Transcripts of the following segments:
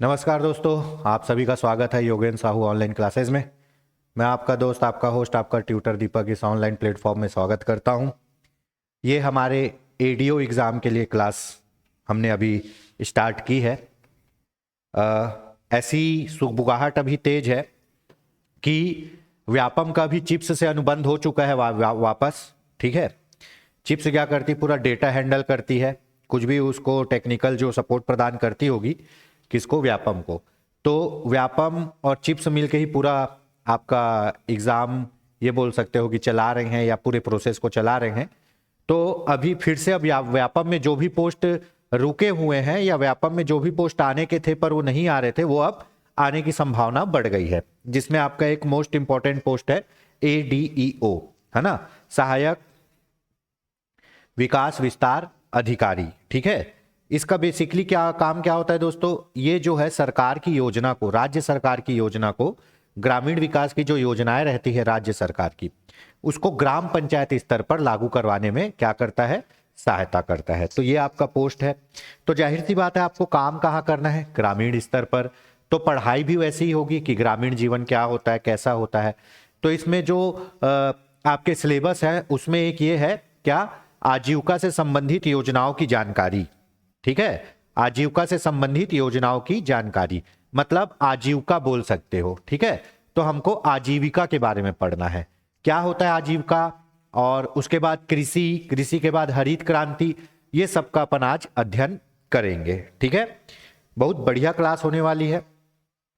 नमस्कार दोस्तों, आप सभी का स्वागत है योगेंद्र साहू ऑनलाइन क्लासेस में। मैं आपका दोस्त, आपका होस्ट, आपका ट्यूटर दीपक इस ऑनलाइन प्लेटफॉर्म में स्वागत करता हूं। ये हमारे एडीओ एग्ज़ाम के लिए क्लास हमने अभी स्टार्ट की है। ऐसी सुगबुगाहट अभी तेज है कि व्यापम का भी चिप्स से अनुबंध हो चुका है वापस। ठीक है, चिप्स क्या करती, पूरा डेटा हैंडल करती है, कुछ भी उसको टेक्निकल जो सपोर्ट प्रदान करती होगी, किसको, व्यापम को। तो व्यापम और चिप्स मिलके ही पूरा आपका एग्ज़ाम ये बोल सकते हो कि चला रहे हैं या पूरे प्रोसेस को चला रहे हैं। तो अभी फिर से अब व्यापम में जो भी पोस्ट रुके हुए हैं या व्यापम में जो भी पोस्ट आने के थे पर वो नहीं आ रहे थे, वो अब आने की संभावना बढ़ गई है, जिसमें आपका एक मोस्ट इंपॉर्टेंट पोस्ट है ADEO, है ना, सहायक विकास विस्तार अधिकारी। ठीक है, इसका बेसिकली क्या काम क्या होता है दोस्तों, ये जो है सरकार की योजना को, राज्य सरकार की योजना को, ग्रामीण विकास की जो योजनाएं रहती है राज्य सरकार की, उसको ग्राम पंचायत स्तर पर लागू करवाने में क्या करता है, सहायता करता है। तो ये आपका पोस्ट है। तो जाहिर सी बात है, आपको काम कहाँ करना है, ग्रामीण स्तर पर। तो पढ़ाई भी वैसी ही होगी कि ग्रामीण जीवन क्या होता है, कैसा होता है। तो इसमें जो आपके सिलेबस है उसमें एक ये है क्या, आजीविका से संबंधित योजनाओं की जानकारी। ठीक है, आजीविका से संबंधित योजनाओं की जानकारी मतलब आजीविका बोल सकते हो। ठीक है, तो हमको आजीविका के बारे में पढ़ना है, क्या होता है आजीविका, और उसके बाद कृषि, कृषि के बाद हरित क्रांति, ये सब का अपन आज अध्ययन करेंगे। ठीक है, बहुत बढ़िया क्लास होने वाली है।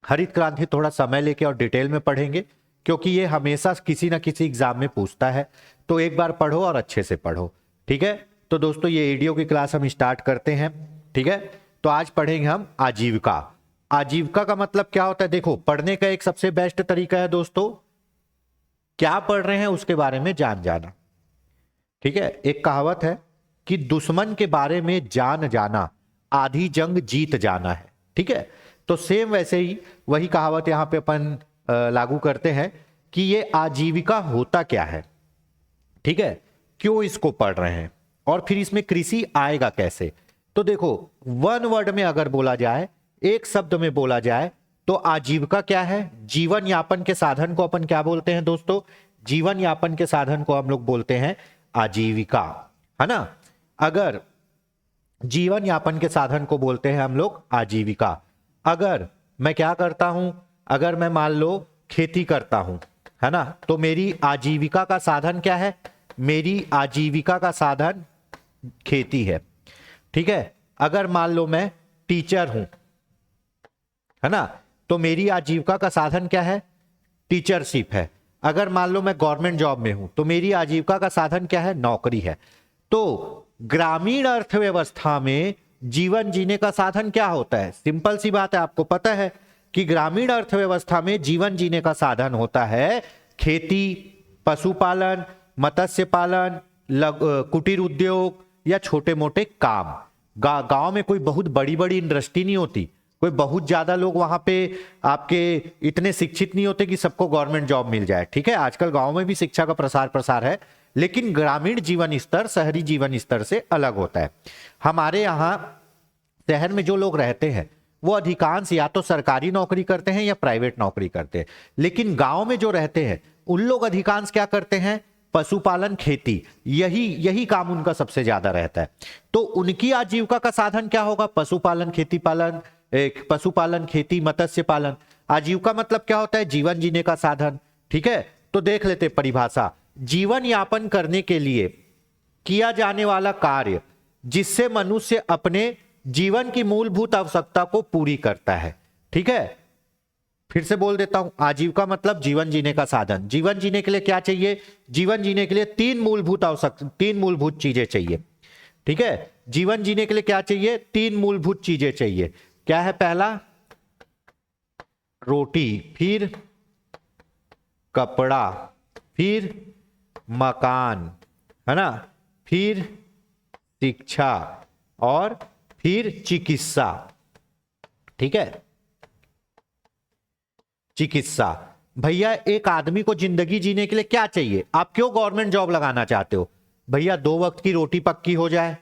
हरित क्रांति थोड़ा समय लेके और डिटेल में पढ़ेंगे, क्योंकि ये हमेशा किसी ना किसी एग्जाम में पूछता है। तो एक बार पढ़ो और अच्छे से पढ़ो। ठीक है, तो दोस्तों ये एडीओ की क्लास हम स्टार्ट करते हैं। ठीक है, तो आज पढ़ेंगे हम आजीविका। आजीविका का मतलब क्या होता है, देखो पढ़ने का एक सबसे बेस्ट तरीका है दोस्तों, क्या पढ़ रहे हैं उसके बारे में जान जाना। ठीक है, एक कहावत है कि दुश्मन के बारे में जान जाना आधी जंग जीत जाना है। ठीक है, तो सेम वैसे ही वही कहावत यहां पे अपन लागू करते हैं कि ये आजीविका होता क्या है। ठीक है, क्यों इसको पढ़ रहे हैं, और फिर इसमें कृषि आएगा कैसे। तो देखो, वन वर्ड में अगर बोला जाए, एक शब्द में बोला जाए, तो आजीविका क्या है, जीवन यापन के साधन को अपन क्या बोलते हैं दोस्तों, जीवन यापन के साधन को हम लोग बोलते हैं आजीविका, है ना। अगर जीवन यापन के साधन को बोलते हैं हम लोग आजीविका। अगर मैं क्या करता हूं, अगर मैं मान लो खेती करता हूं, है ना, तो मेरी आजीविका का साधन क्या है, मेरी आजीविका का साधन खेती है। ठीक है, अगर मान लो मैं टीचर हूं, है ना, तो मेरी आजीविका का साधन क्या है, टीचरशिप है। अगर मान लो मैं गवर्नमेंट जॉब में हूं, तो मेरी आजीविका का साधन क्या है, नौकरी है। तो ग्रामीण अर्थव्यवस्था में जीवन जीने का साधन क्या होता है, सिंपल सी बात है, आपको पता है कि ग्रामीण अर्थव्यवस्था में जीवन जीने का साधन होता है खेती, पशुपालन, मत्स्य पालन, कुटीर उद्योग या छोटे मोटे काम। गांव में कोई बहुत बड़ी बड़ी इंडस्ट्री नहीं होती, कोई बहुत ज्यादा लोग वहां पे आपके इतने शिक्षित नहीं होते कि सबको गवर्नमेंट जॉब मिल जाए। ठीक है, आजकल गांव में भी शिक्षा का प्रसार है, लेकिन ग्रामीण जीवन स्तर शहरी जीवन स्तर से अलग होता है। हमारे यहाँ शहर में जो लोग रहते हैं वो अधिकांश या तो सरकारी नौकरी करते हैं या प्राइवेट नौकरी करते हैं, लेकिन गांव में जो रहते हैं उन लोग अधिकांश क्या करते हैं, पशुपालन, खेती, यही काम उनका सबसे ज्यादा रहता है। तो उनकी आजीविका का साधन क्या होगा, पशुपालन, खेती पालन, पशुपालन, खेती, मत्स्य पालन। आजीविका मतलब क्या होता है, जीवन जीने का साधन। ठीक है, तो देख लेते परिभाषा, जीवन यापन करने के लिए किया जाने वाला कार्य जिससे मनुष्य अपने जीवन की मूलभूत आवश्यकता को पूरी करता है। ठीक है, फिर से बोल देता हूं, आजीविका मतलब जीवन जीने का साधन। जीवन जीने के लिए क्या चाहिए, जीवन जीने के लिए तीन मूलभूत चीजें चाहिए। ठीक है, जीवन जीने के लिए क्या चाहिए, तीन मूलभूत चीजें चाहिए। क्या है, पहला रोटी, फिर कपड़ा, फिर मकान, है ना, फिर शिक्षा और फिर चिकित्सा। ठीक है, चिकित्सा। भैया एक आदमी को जिंदगी जीने के लिए क्या चाहिए, आप क्यों गवर्नमेंट जॉब लगाना चाहते हो, भैया 2 वक्त की रोटी पक्की हो जाए,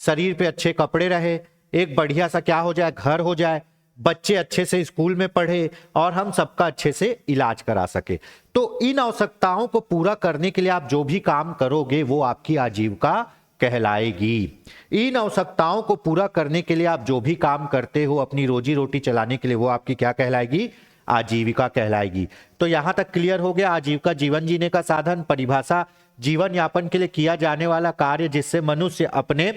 शरीर पे अच्छे कपड़े रहे, एक बढ़िया सा क्या हो जाए, घर हो जाए, बच्चे अच्छे से स्कूल में पढ़े और हम सबका अच्छे से इलाज करा सके। तो इन आवश्यकताओं को पूरा करने के लिए आप जो भी काम करोगे वो आपकी आजीविका कहलाएगी। इन आवश्यकताओं को पूरा करने के लिए आप जो भी काम करते हो अपनी रोजी रोटी चलाने के लिए, वो आपकी क्या कहलाएगी? आजीविका कहलाएगी। तो यहां तक क्लियर हो गया। आजीविका जीवन जीने का साधन, परिभाषा जीवन यापन के लिए किया जाने वाला कार्य जिससे मनुष्य अपने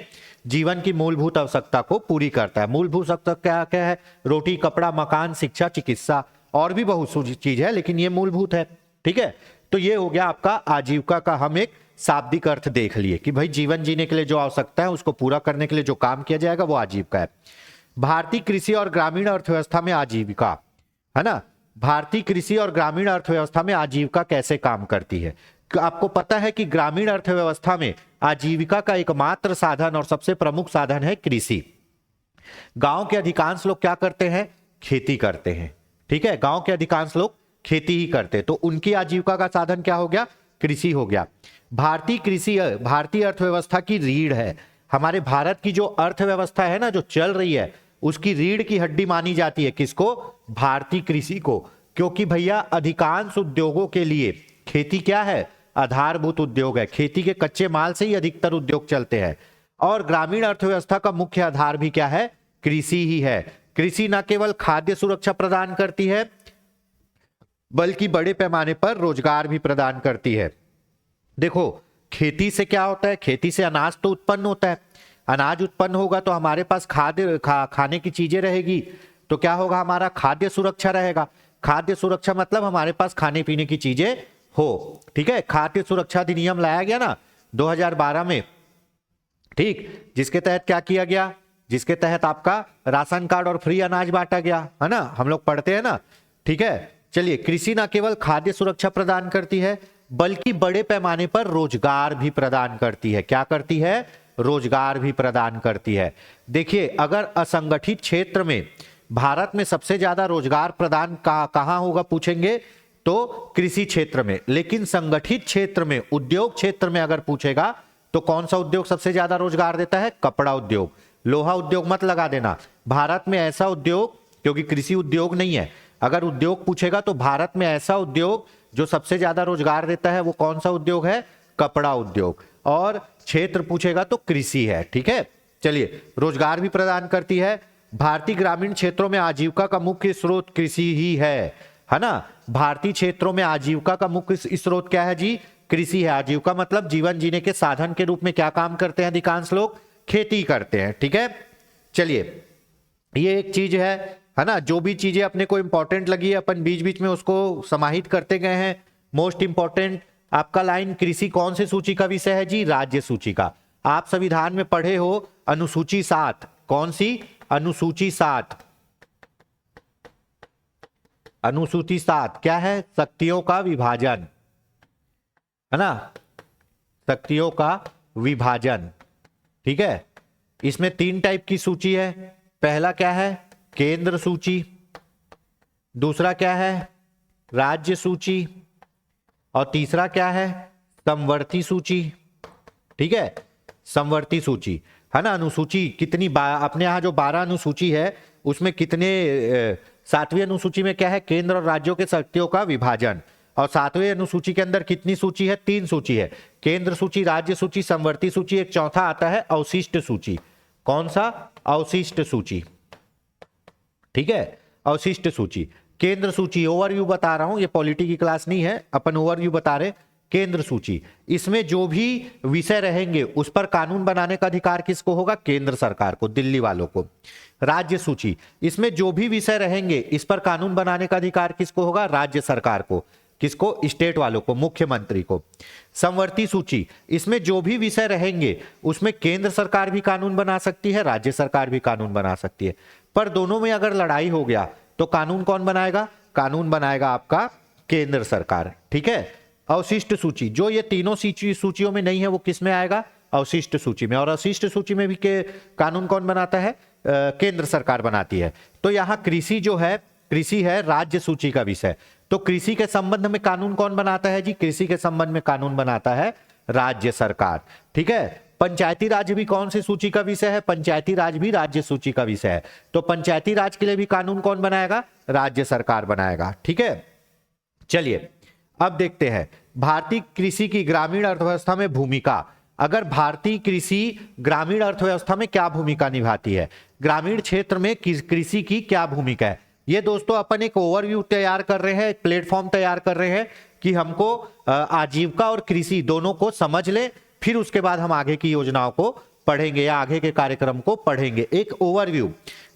जीवन की मूलभूत आवश्यकता को पूरी करता है। मूलभूत आवश्यकता क्या क्या है? रोटी, कपड़ा, मकान, शिक्षा, चिकित्सा, और भी बहुत सी चीज है लेकिन ये मूलभूत है। ठीक है, तो ये हो गया आपका आजीविका का हम एक शाब्दिक अर्थ देख लिए कि भाई जीवन जीने के लिए जो आवश्यकता है उसको पूरा करने के लिए जो काम किया जाएगा वो आजीविका है। भारतीय कृषि और ग्रामीण अर्थव्यवस्था में आजीविका, है ना, भारतीय कृषि और ग्रामीण अर्थव्यवस्था में आजीविका कैसे काम करती है? आपको पता है कि ग्रामीण अर्थव्यवस्था में आजीविका का एकमात्र साधन और सबसे प्रमुख साधन है कृषि। गांव के अधिकांश लोग क्या करते हैं? खेती करते हैं। ठीक है, गांव के अधिकांश लोग खेती ही करते हैं, तो उनकी आजीविका का साधन क्या हो गया? कृषि हो गया। भारतीय कृषि भारतीय अर्थव्यवस्था की रीढ़ है। हमारे भारत की जो अर्थव्यवस्था है ना, जो चल रही है, उसकी रीढ़ की हड्डी मानी जाती है किसको? भारतीय कृषि को। क्योंकि भैया अधिकांश उद्योगों के लिए खेती क्या है? आधारभूत उद्योग है। खेती के कच्चे माल से ही अधिकतर उद्योग चलते हैं। और ग्रामीण अर्थव्यवस्था का मुख्य आधार भी क्या है? कृषि ही है। कृषि न केवल खाद्य सुरक्षा प्रदान करती है बल्कि बड़े पैमाने पर रोजगार भी प्रदान करती है। देखो, खेती से क्या होता है? खेती से अनाज तो उत्पन्न होता है। अनाज उत्पन्न होगा तो हमारे पास खाने की चीजें रहेगी, तो क्या होगा? हमारा खाद्य सुरक्षा रहेगा। खाद्य सुरक्षा मतलब हमारे पास खाने पीने की चीजें हो। ठीक है, खाद्य सुरक्षा अधिनियम लाया गया ना 2012 में, ठीक, जिसके तहत क्या किया गया? जिसके तहत आपका राशन कार्ड और फ्री अनाज बांटा गया, है ना, हम लोग पढ़ते हैं ना। ठीक है, चलिए, कृषि ना केवल खाद्य सुरक्षा प्रदान करती है बल्कि बड़े पैमाने पर रोजगार भी प्रदान करती है। क्या करती है? रोजगार भी प्रदान करती है। देखिए, अगर असंगठित क्षेत्र में भारत में सबसे ज्यादा रोजगार प्रदान कहां होगा पूछेंगे तो कृषि क्षेत्र में। लेकिन संगठित क्षेत्र में, उद्योग क्षेत्र में अगर पूछेगा तो कौन सा उद्योग सबसे ज्यादा रोजगार देता है? कपड़ा उद्योग। लोहा उद्योग मत लगा देना। भारत में ऐसा उद्योग, क्योंकि कृषि उद्योग नहीं है, अगर उद्योग पूछेगा तो भारत में ऐसा उद्योग जो सबसे ज्यादा रोजगार देता है वो कौन सा उद्योग है? कपड़ा उद्योग। और क्षेत्र पूछेगा तो कृषि है। ठीक है, चलिए, रोजगार भी प्रदान करती है। भारतीय ग्रामीण क्षेत्रों में आजीविका का मुख्य स्रोत कृषि ही है ना। भारतीय क्षेत्रों में आजीविका का मुख्य स्रोत क्या है जी? कृषि है। आजीविका मतलब जीवन जीने के साधन के रूप में क्या काम करते हैं अधिकांश लोग? खेती करते हैं। ठीक है, चलिए, ये एक चीज है ना। जो भी चीजें अपने को इंपॉर्टेंट लगी है अपन बीच बीच में उसको समाहित करते गए हैं। मोस्ट इंपॉर्टेंट आपका लाइन, कृषि कौन सी सूची का विषय है जी? राज्य सूची का। आप संविधान में पढ़े हो अनुसूची 7। कौन सी? अनुसूची 7। अनुसूची 7 क्या है? शक्तियों का विभाजन, है ना, शक्तियों का विभाजन। ठीक है, इसमें 3 टाइप की सूची है। पहला क्या है? केंद्र सूची। दूसरा क्या है? राज्य सूची। और तीसरा क्या है? समवर्ती सूची। ठीक है, समवर्ती सूची, है ना। अनुसूची कितनी अपने यहां जो 12 अनुसूची है उसमें कितने 7वीं अनुसूची में क्या है? केंद्र और राज्यों के शक्तियों का विभाजन। और 7वीं अनुसूची के अंदर कितनी सूची है? 3 सूची है। केंद्र सूची, राज्य सूची, समवर्ती सूची। एक चौथा आता है अवशिष्ट सूची। कौन सा? अवशिष्ट सूची। ठीक है, अवशिष्ट सूची। केंद्र सूची ओवरव्यू बता रहा हूं, ये पॉलिटी की क्लास नहीं है, अपन ओवरव्यू बता रहे। केंद्र सूची, इसमें जो भी विषय रहेंगे उस पर कानून बनाने का अधिकार किसको होगा? केंद्र सरकार को, दिल्ली वालों को। राज्य सूची, इसमें जो भी विषय रहेंगे इस पर कानून बनाने का अधिकार किसको होगा? राज्य सरकार को। किसको? स्टेट वालों को, मुख्यमंत्री को। समवर्ती सूची, इसमें जो भी विषय रहेंगे उसमें केंद्र सरकार भी कानून बना सकती है, राज्य सरकार भी कानून बना सकती है। पर दोनों में अगर लड़ाई हो गया तो कानून कौन बनाएगा? कानून बनाएगा आपका केंद्र सरकार। ठीक है, अवशिष्ट सूची, जो ये तीनों सूचियों में नहीं है वो किस में आएगा? अवशिष्ट सूची में। और अवशिष्ट सूची में भी कानून कौन बनाता है? केंद्र सरकार बनाती है। तो यहां कृषि जो है, कृषि है राज्य सूची का विषय। तो कृषि के संबंध में कानून कौन बनाता है जी? कृषि के संबंध में कानून बनाता है राज्य सरकार। ठीक है, पंचायती राज भी कौन सी सूची का विषय है? पंचायती राज भी राज्य सूची का विषय है। तो पंचायती राज के लिए भी कानून कौन बनाएगा? राज्य सरकार बनाएगा। ठीक है, चलिए अब देखते हैं भारतीय कृषि की ग्रामीण अर्थव्यवस्था में भूमिका। अगर भारतीय कृषि ग्रामीण अर्थव्यवस्था में क्या भूमिका निभाती है, ग्रामीण क्षेत्र में कृषि की क्या भूमिका है, ये दोस्तों अपन एक ओवरव्यू तैयार कर रहे हैं, एक प्लेटफॉर्म तैयार कर रहे हैं कि हमको आजीविका और कृषि दोनों को समझ ले, फिर उसके बाद हम आगे की योजनाओं को पढ़ेंगे या आगे के कार्यक्रम को पढ़ेंगे। एक ओवरव्यू,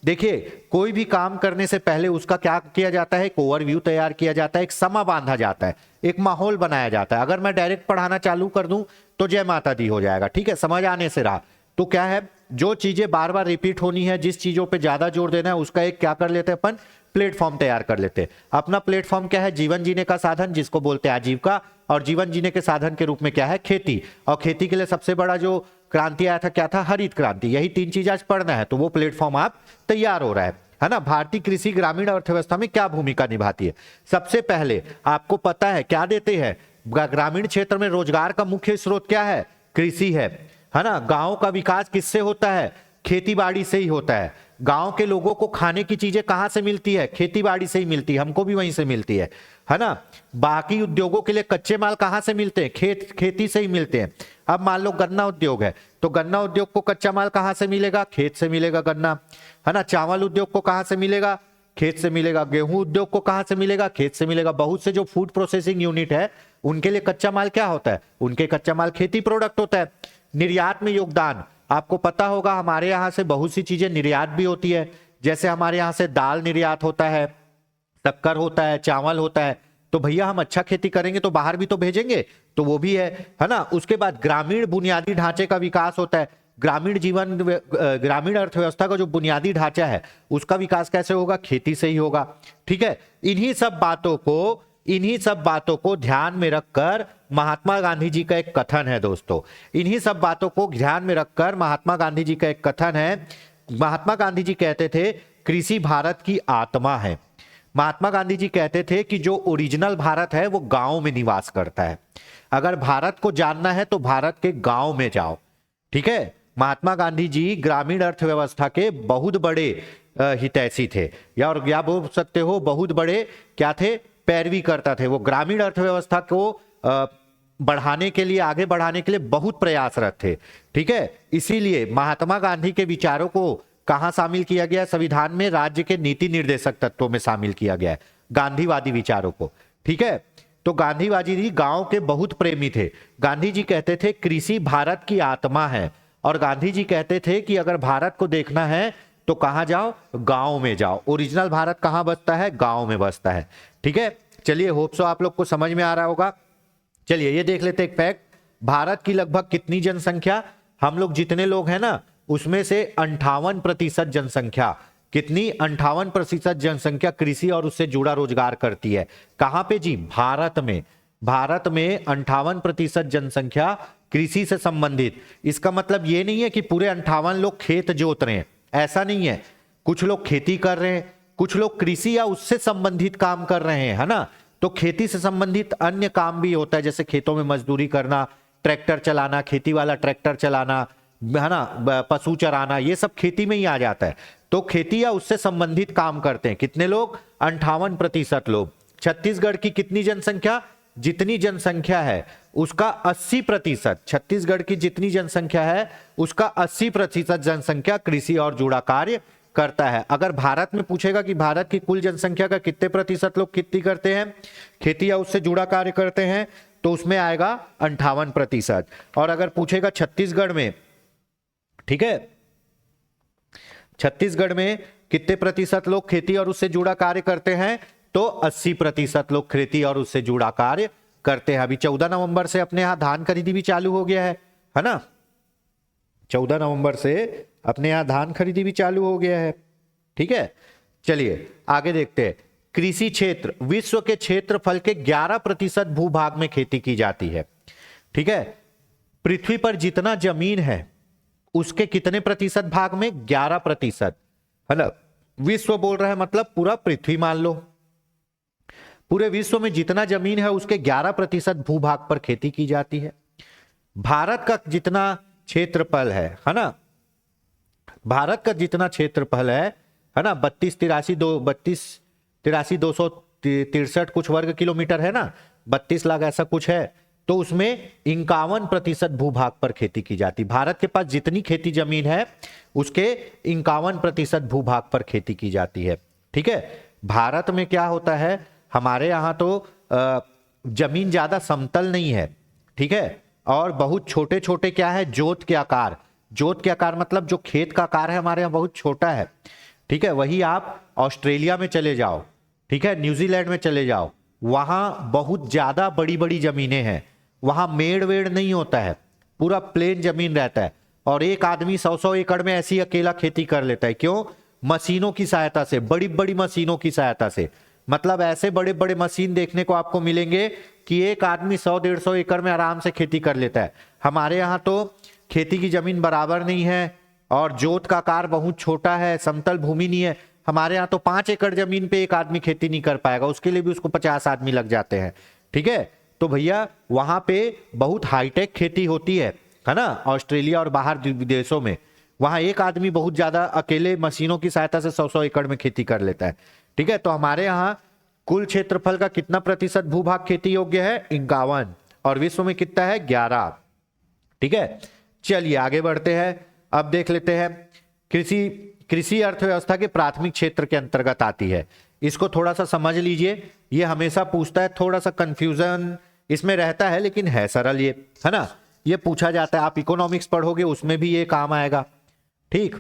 देखिए कोई भी काम करने से पहले उसका क्या किया जाता है? एक ओवरव्यू तैयार किया जाता है, एक समा बांधा जाता है, एक माहौल बनाया जाता है। अगर मैं डायरेक्ट पढ़ाना चालू कर दूं तो जय माता दी हो जाएगा। ठीक है, समझ आने से रहा तो क्या है, जो चीजें बार बार रिपीट होनी है, जिस चीजों पे ज्यादा जोर देना है, उसका एक क्या कर लेते हैं अपन? प्लेटफॉर्म तैयार कर लेते हैं। अपना प्लेटफॉर्म क्या है? जीवन जीने का साधन, जिसको बोलते हैं आजीविका, और जीवन जीने के साधन के रूप में क्या है? खेती। और खेती के लिए सबसे बड़ा जो क्रांति आया था क्या था? हरित क्रांति। यही तीन चीज आज पढ़ना है, तो वो प्लेटफॉर्म आप तैयार हो रहा है ना। भारतीय कृषि ग्रामीण अर्थव्यवस्था में क्या भूमिका निभाती है? सबसे पहले आपको पता है क्या देते हैं? ग्रामीण क्षेत्र में रोजगार का मुख्य स्रोत क्या है? कृषि है ना। गांव का विकास किससे होता है? खेती बाड़ी से ही होता है। गांव के लोगों को खाने की चीजें कहां से मिलती है? खेती बाड़ी से ही मिलती है, हमको भी वहीं से मिलती है ना। बाकी उद्योगों के लिए कच्चे माल कहां से मिलते हैं? खेती से ही मिलते हैं। अब मान लो गन्ना उद्योग है, तो गन्ना उद्योग को कच्चा माल कहां से मिलेगा? खेत से मिलेगा गन्ना, है ना। चावल उद्योग को कहां से मिलेगा? खेत से मिलेगा। गेहूं उद्योग को कहां से मिलेगा? खेत से मिलेगा। बहुत से जो फूड प्रोसेसिंग यूनिट है उनके लिए कच्चा माल क्या होता है? उनके कच्चा माल खेती प्रोडक्ट होता है। निर्यात में योगदान, आपको पता होगा हमारे यहां से बहुत सी चीजें निर्यात भी होती है, जैसे हमारे यहां से दाल निर्यात होता है, शक्कर होता है, चावल होता है। तो भैया हम अच्छा खेती करेंगे तो बाहर भी तो भेजेंगे, तो वो भी है ना। उसके बाद ग्रामीण बुनियादी ढांचे का विकास होता है। ग्रामीण अर्थव्यवस्था का जो बुनियादी ढांचा है उसका विकास कैसे होगा? खेती से ही होगा। ठीक है, इन्हीं सब बातों को ध्यान में रखकर महात्मा गांधी जी का एक कथन है दोस्तों। इन्हीं सब बातों को ध्यान में रखकर महात्मा गांधी जी का एक कथन है। महात्मा गांधी जी कहते थे कृषि भारत की आत्मा है। महात्मा गांधी जी कहते थे कि जो ओरिजिनल भारत है वो गांव में निवास करता है। अगर भारत को जानना है तो भारत के गांव में जाओ। ठीक है, महात्मा गांधी जी ग्रामीण अर्थव्यवस्था के बहुत बड़े हितैषी थे, या बोल सकते हो बहुत बड़े क्या थे? पैरवी करता थे। वो ग्रामीण अर्थव्यवस्था को बढ़ाने के लिए, आगे बढ़ाने के लिए बहुत प्रयासरत थे। ठीक है, इसीलिए महात्मा गांधी के विचारों को कहां शामिल किया गया? संविधान में राज्य के नीति निर्देशक तत्वों में शामिल किया गया है गांधीवादी विचारों को। ठीक है, तो गांधीवादी जी गांव के बहुत प्रेमी थे। गांधी जी कहते थे कृषि भारत की आत्मा है, और गांधी जी कहते थे कि अगर भारत को देखना है तो कहां जाओ? गांव में जाओ। ओरिजिनल भारत कहां बसता है? गांव में बसता है। ठीक है, चलिए होप सो आप लोग को समझ में आ रहा होगा। चलिए ये देख लेते एक फैक्ट, भारत की लगभग कितनी जनसंख्या? हम लोग जितने लोग हैं ना उसमें से 58% जनसंख्या, कितनी? 58% जनसंख्या कृषि और उससे जुड़ा रोजगार करती है। कहां पे जी? भारत में। भारत में 58% जनसंख्या कृषि से संबंधित। इसका मतलब ये नहीं है कि पूरे 58 लोग खेत जोत रहे हैं, ऐसा नहीं है। कुछ लोग खेती कर रहे हैं, कुछ लोग कृषि या उससे संबंधित काम कर रहे हैं, है ना। तो खेती से संबंधित अन्य काम भी होता है, जैसे खेतों में मजदूरी करना, ट्रैक्टर चलाना, खेती वाला ट्रैक्टर चलाना, है ना, पशु चराना, ये सब खेती में ही आ जाता है। तो खेती या उससे संबंधित काम करते हैं कितने लोग? 58% लोग। छत्तीसगढ़ की कितनी जनसंख्या? जितनी जनसंख्या है उसका 80%, छत्तीसगढ़ की जितनी जनसंख्या है उसका 80% जनसंख्या कृषि और जुड़ा कार्य करता है। अगर भारत में पूछेगा कि भारत की कुल जनसंख्या का कितने प्रतिशत लोग खेती करते हैं, खेती या उससे जुड़ा कार्य करते हैं, तो उसमें आएगा 58%। और अगर पूछेगा छत्तीसगढ़ में, ठीक है, छत्तीसगढ़ में कितने प्रतिशत लोग खेती और उससे जुड़ा कार्य करते हैं, तो 80% लोग खेती और उससे जुड़ा कार्य करते हैं। अभी 14 नवंबर से अपने यहां धान खरीदी भी चालू हो गया है ना। 14 नवंबर से अपने यहां धान खरीदी भी चालू हो गया है। ठीक है, चलिए आगे देखते हैं। कृषि क्षेत्र, विश्व के क्षेत्रफल के 11% भूभाग में खेती की जाती है। ठीक है, पृथ्वी पर जितना जमीन है उसके कितने प्रतिशत भाग में? 11%, है ना। विश्व बोल रहा है मतलब पूरा पृथ्वी मान लो। पूरे विश्व में जितना जमीन है उसके 11% भूभाग पर खेती की जाती है। भारत का जितना क्षेत्रफल है ना, भारत का जितना क्षेत्रफल है ना, 32,83,263 कुछ वर्ग किलोमीटर है ना, 32 लाख ऐसा कुछ है। तो उसमें 51% भूभाग पर खेती की जाती। भारत के पास जितनी खेती जमीन है उसके 51% भूभाग पर खेती की जाती है। ठीक है, भारत में क्या होता है, हमारे यहाँ तो जमीन ज्यादा समतल नहीं है। ठीक है, और बहुत छोटे छोटे क्या है, जोत के आकार। जोत के आकार मतलब जो खेत का आकार है हमारे यहाँ बहुत छोटा है। ठीक है, वही आप ऑस्ट्रेलिया में चले जाओ, ठीक है, न्यूजीलैंड में चले जाओ, वहां बहुत ज्यादा बड़ी बड़ी जमीनें हैं, वहां मेड़ वेड़ नहीं होता है, पूरा प्लेन जमीन रहता है, और एक आदमी 100-100 एकड़ में ऐसी अकेला खेती कर लेता है। क्यों? मशीनों की सहायता से, बड़ी बड़ी मशीनों की सहायता से। मतलब ऐसे बड़े बड़े मशीन देखने को आपको मिलेंगे कि एक आदमी 100-150 एकड़ में आराम से खेती कर लेता है। हमारे यहाँ तो खेती की जमीन बराबर नहीं है और जोत का आकार बहुत छोटा है, समतल भूमि नहीं है। हमारे यहाँ तो 5 एकड़ जमीन पे एक आदमी खेती नहीं कर पाएगा, उसके लिए भी उसको 50 आदमी लग जाते हैं। ठीक है, तो भैया वहां पे बहुत हाईटेक खेती होती है ना, ऑस्ट्रेलिया और बाहर विदेशों में। वहां एक आदमी बहुत ज्यादा अकेले मशीनों की सहायता से 100-100 एकड़ में खेती कर लेता है। ठीक है, तो हमारे यहाँ कुल क्षेत्रफल का कितना प्रतिशत भूभाग खेती योग्य है? 51, और विश्व में कितना है? 11। ठीक है, चलिए आगे बढ़ते हैं। अब देख लेते हैं कृषि अर्थव्यवस्था के प्राथमिक क्षेत्र के अंतर्गत आती है। इसको थोड़ा सा समझ लीजिए, ये हमेशा पूछता है, थोड़ा सा कंफ्यूजन इसमें रहता है लेकिन है सरल ये, है ना। ये पूछा जाता है, आप इकोनॉमिक्स पढ़ोगे उसमें भी ये काम आएगा। ठीक,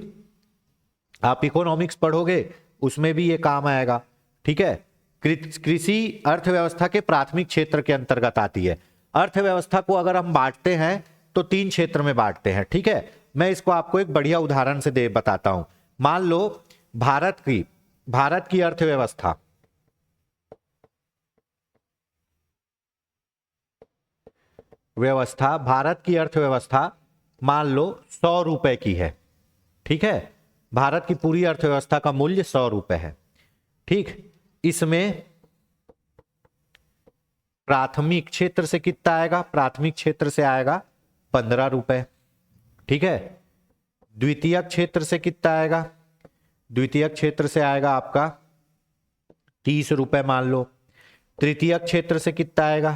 आप इकोनॉमिक्स पढ़ोगे उसमें भी ये काम आएगा। ठीक है, कृषि अर्थव्यवस्था के प्राथमिक क्षेत्र के अंतर्गत आती है। अर्थव्यवस्था को अगर हम बांटते हैं तो 3 क्षेत्र में बांटते हैं। ठीक है, मैं इसको आपको एक बढ़िया उदाहरण से बताता हूं। मान लो भारत की अर्थव्यवस्था भारत की अर्थव्यवस्था मान लो 100 रुपए की है। ठीक है, भारत की पूरी अर्थव्यवस्था का मूल्य 100 रुपए है। ठीक, इसमें प्राथमिक क्षेत्र से कितना आएगा? प्राथमिक क्षेत्र से आएगा 15 रुपए। ठीक है, द्वितीयक क्षेत्र से कितना आएगा? द्वितीयक क्षेत्र से आएगा आपका 30 रुपए मान लो। तृतीयक क्षेत्र से कितना आएगा?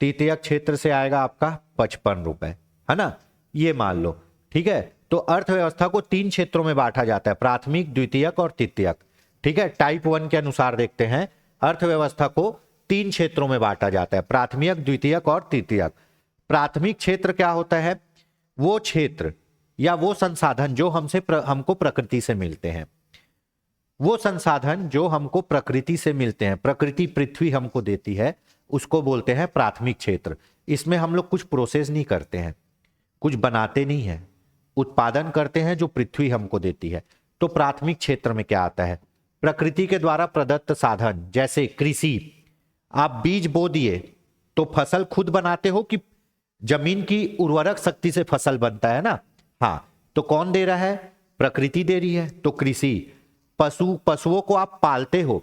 तृतीयक क्षेत्र से आएगा आपका 55 रुपए, है ना, ये मान लो। ठीक है, तो अर्थव्यवस्था को 3 क्षेत्रों में बांटा जाता है, प्राथमिक, द्वितीयक और तृतीयक। ठीक है, टाइप 1 के अनुसार देखते हैं, अर्थव्यवस्था को 3 क्षेत्रों में बांटा जाता है, प्राथमिक, द्वितीयक और तृतीयक। प्राथमिक क्षेत्र क्या होता है? वो क्षेत्र या वो संसाधन जो हमको प्रकृति से मिलते हैं, वो संसाधन जो हमको प्रकृति से मिलते हैं, प्रकृति पृथ्वी हमको देती है, उसको बोलते हैं प्राथमिक क्षेत्र। इसमें हम लोग कुछ प्रोसेस नहीं करते हैं, कुछ बनाते नहीं हैं, उत्पादन करते हैं जो पृथ्वी हमको देती है। तो प्राथमिक क्षेत्र में क्या आता है? प्रकृति के द्वारा प्रदत्त साधन, जैसे कृषि, आप बीज बो दिए तो फसल खुद बनाते हो कि जमीन की उर्वरक शक्ति से फसल बनता है ना? हाँ, तो कौन दे रहा है? प्रकृति दे रही है। तो कृषि, पशुओं को आप पालते हो,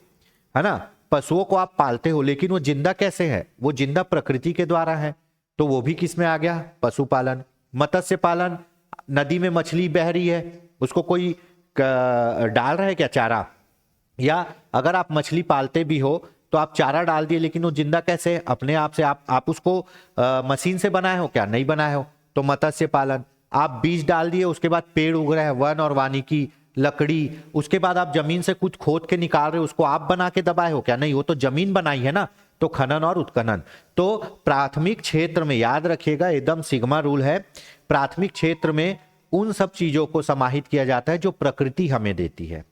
है ना, पशुओं को आप पालते हो, लेकिन वो जिंदा कैसे है? वो जिंदा प्रकृति के द्वारा है, तो वो भी किस में आ गया? पशुपालन। मत्स्य पालन, नदी में मछली बह रही है, उसको कोई डाल रहा है क्या चारा? या अगर आप मछली पालते भी हो तो आप चारा डाल दिए, लेकिन वो जिंदा कैसे? अपने आप से। आप उसको मशीन से बनाए हो क्या? नहीं बनाए हो, तो मत्स्य पालन। आप बीज डाल दिए, उसके बाद पेड़ उग रहे हैं, वन और वानिकी, लकड़ी, उसके बाद आप जमीन से कुछ खोद के निकाल रहे हो, उसको आप बना के दबाए हो क्या? नहीं, वो तो जमीन बनाई है ना, तो खनन और उत्खनन। तो प्राथमिक क्षेत्र में याद रखिएगा, एकदम सिग्मा रूल है, प्राथमिक क्षेत्र में उन सब चीजों को समाहित किया जाता है जो प्रकृति हमें देती है।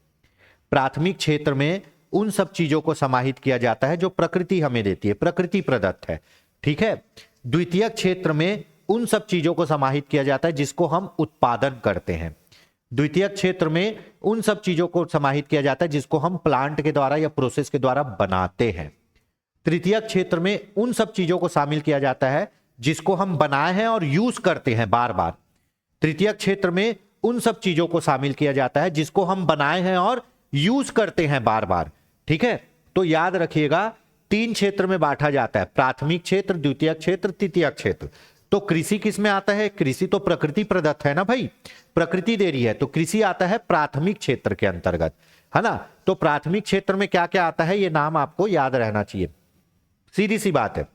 प्राथमिक क्षेत्र में उन सब चीजों को समाहित किया जाता है जो प्रकृति हमें देती है, प्रकृति प्रदत्त है। ठीक है, द्वितीयक क्षेत्र में उन सब चीजों को समाहित किया जाता है जिसको हम उत्पादन करते हैं। द्वितीयक क्षेत्र में उन सब चीजों को समाहित किया जाता है जिसको हम प्लांट के द्वारा या प्रोसेस के द्वारा बनाते हैं। तृतीयक क्षेत्र में उन सब चीजों को शामिल किया जाता है जिसको हम बनाए हैं और यूज करते हैं बार बार। तृतीयक क्षेत्र में उन सब चीजों को शामिल किया जाता है जिसको हम बनाए हैं और यूज करते हैं बार बार। ठीक है, तो याद रखिएगा 3 क्षेत्र में बांटा जाता है, प्राथमिक क्षेत्र, द्वितीयक क्षेत्र, तृतीयक क्षेत्र। तो तो कृषि किस में आता है? कृषि तो प्रकृति प्रदत्त है ना भाई, प्रकृति दे रही है, तो कृषि आता है प्राथमिक क्षेत्र के अंतर्गत, है ना। तो प्राथमिक क्षेत्र में क्या क्या आता है, ये नाम आपको याद रहना चाहिए। सीधी सी बात है,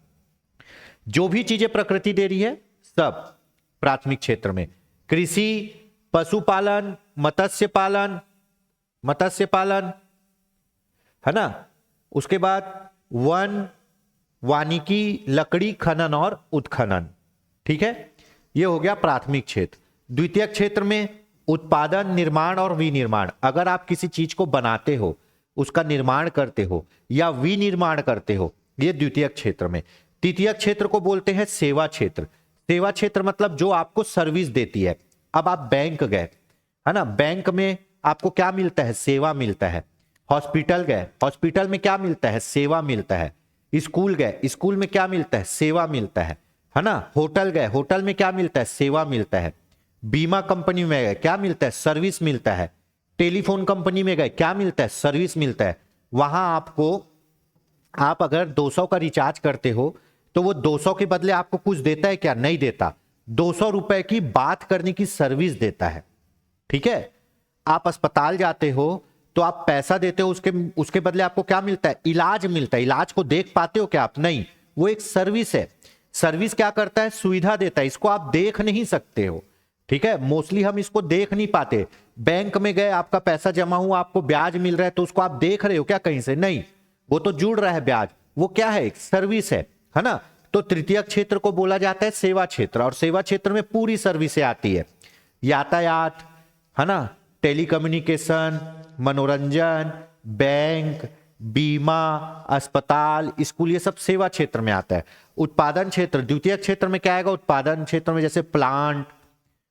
जो भी चीजें प्रकृति दे रही है सब प्राथमिक क्षेत्र में। कृषि, पशुपालन, मत्स्य पालन, है ना। उसके बाद वन, वानिकी, लकड़ी, खनन और उत्खनन, ठीक है। ये हो गया प्राथमिक क्षेत्र। द्वितीयक क्षेत्र में उत्पादन, निर्माण और विनिर्माण। अगर आप किसी चीज को बनाते हो, उसका निर्माण करते हो या विनिर्माण करते हो, ये द्वितीयक क्षेत्र में। तृतीयक क्षेत्र को बोलते हैं सेवा क्षेत्र। सेवा क्षेत्र मतलब जो आपको सर्विस देती है। अब आप बैंक गए, है ना, बैंक में आपको क्या मिलता है? सेवा मिलता है। हॉस्पिटल गए, हॉस्पिटल में क्या मिलता है? सेवा मिलता है। स्कूल गए, स्कूल में क्या मिलता है? सेवा मिलता है ना। होटल गए, होटल में क्या मिलता है? सेवा मिलता है। बीमा कंपनी में गए, क्या मिलता है? सर्विस मिलता है। टेलीफोन कंपनी में गए, क्या मिलता है? सर्विस मिलता है। वहां आपको, आप अगर 200 का रिचार्ज करते हो तो वो 200 के बदले आपको कुछ देता है क्या? नहीं देता। 200 रुपए की बात करने की सर्विस देता है, ठीक है। आप अस्पताल जाते हो तो आप पैसा देते हो, उसके बदले आपको क्या मिलता है? इलाज मिलता है। इलाज को देख पाते हो क्या आप? नहीं, वो एक सर्विस है। सर्विस क्या करता है? सुविधा देता है। इसको आप देख नहीं सकते हो, ठीक है। मोस्टली हम इसको देख नहीं पाते। बैंक में गए, आपका पैसा जमा हुआ, आपको ब्याज मिल रहा है, तो उसको आप देख रहे हो क्या कहीं से? नहीं, वो तो जुड़ रहा है ब्याज। वो क्या है? एक सर्विस है ना। तो तृतीयक क्षेत्र को बोला जाता है सेवा क्षेत्र, और सेवा क्षेत्र में पूरी सर्विसें आती है। यातायात, है ना, टेलीकम्युनिकेशन, मनोरंजन, बैंक, बीमा, अस्पताल, स्कूल, ये सब सेवा क्षेत्र में आता है। उत्पादन क्षेत्र, द्वितीयक क्षेत्र में क्या आएगा? उत्पादन क्षेत्र में जैसे प्लांट,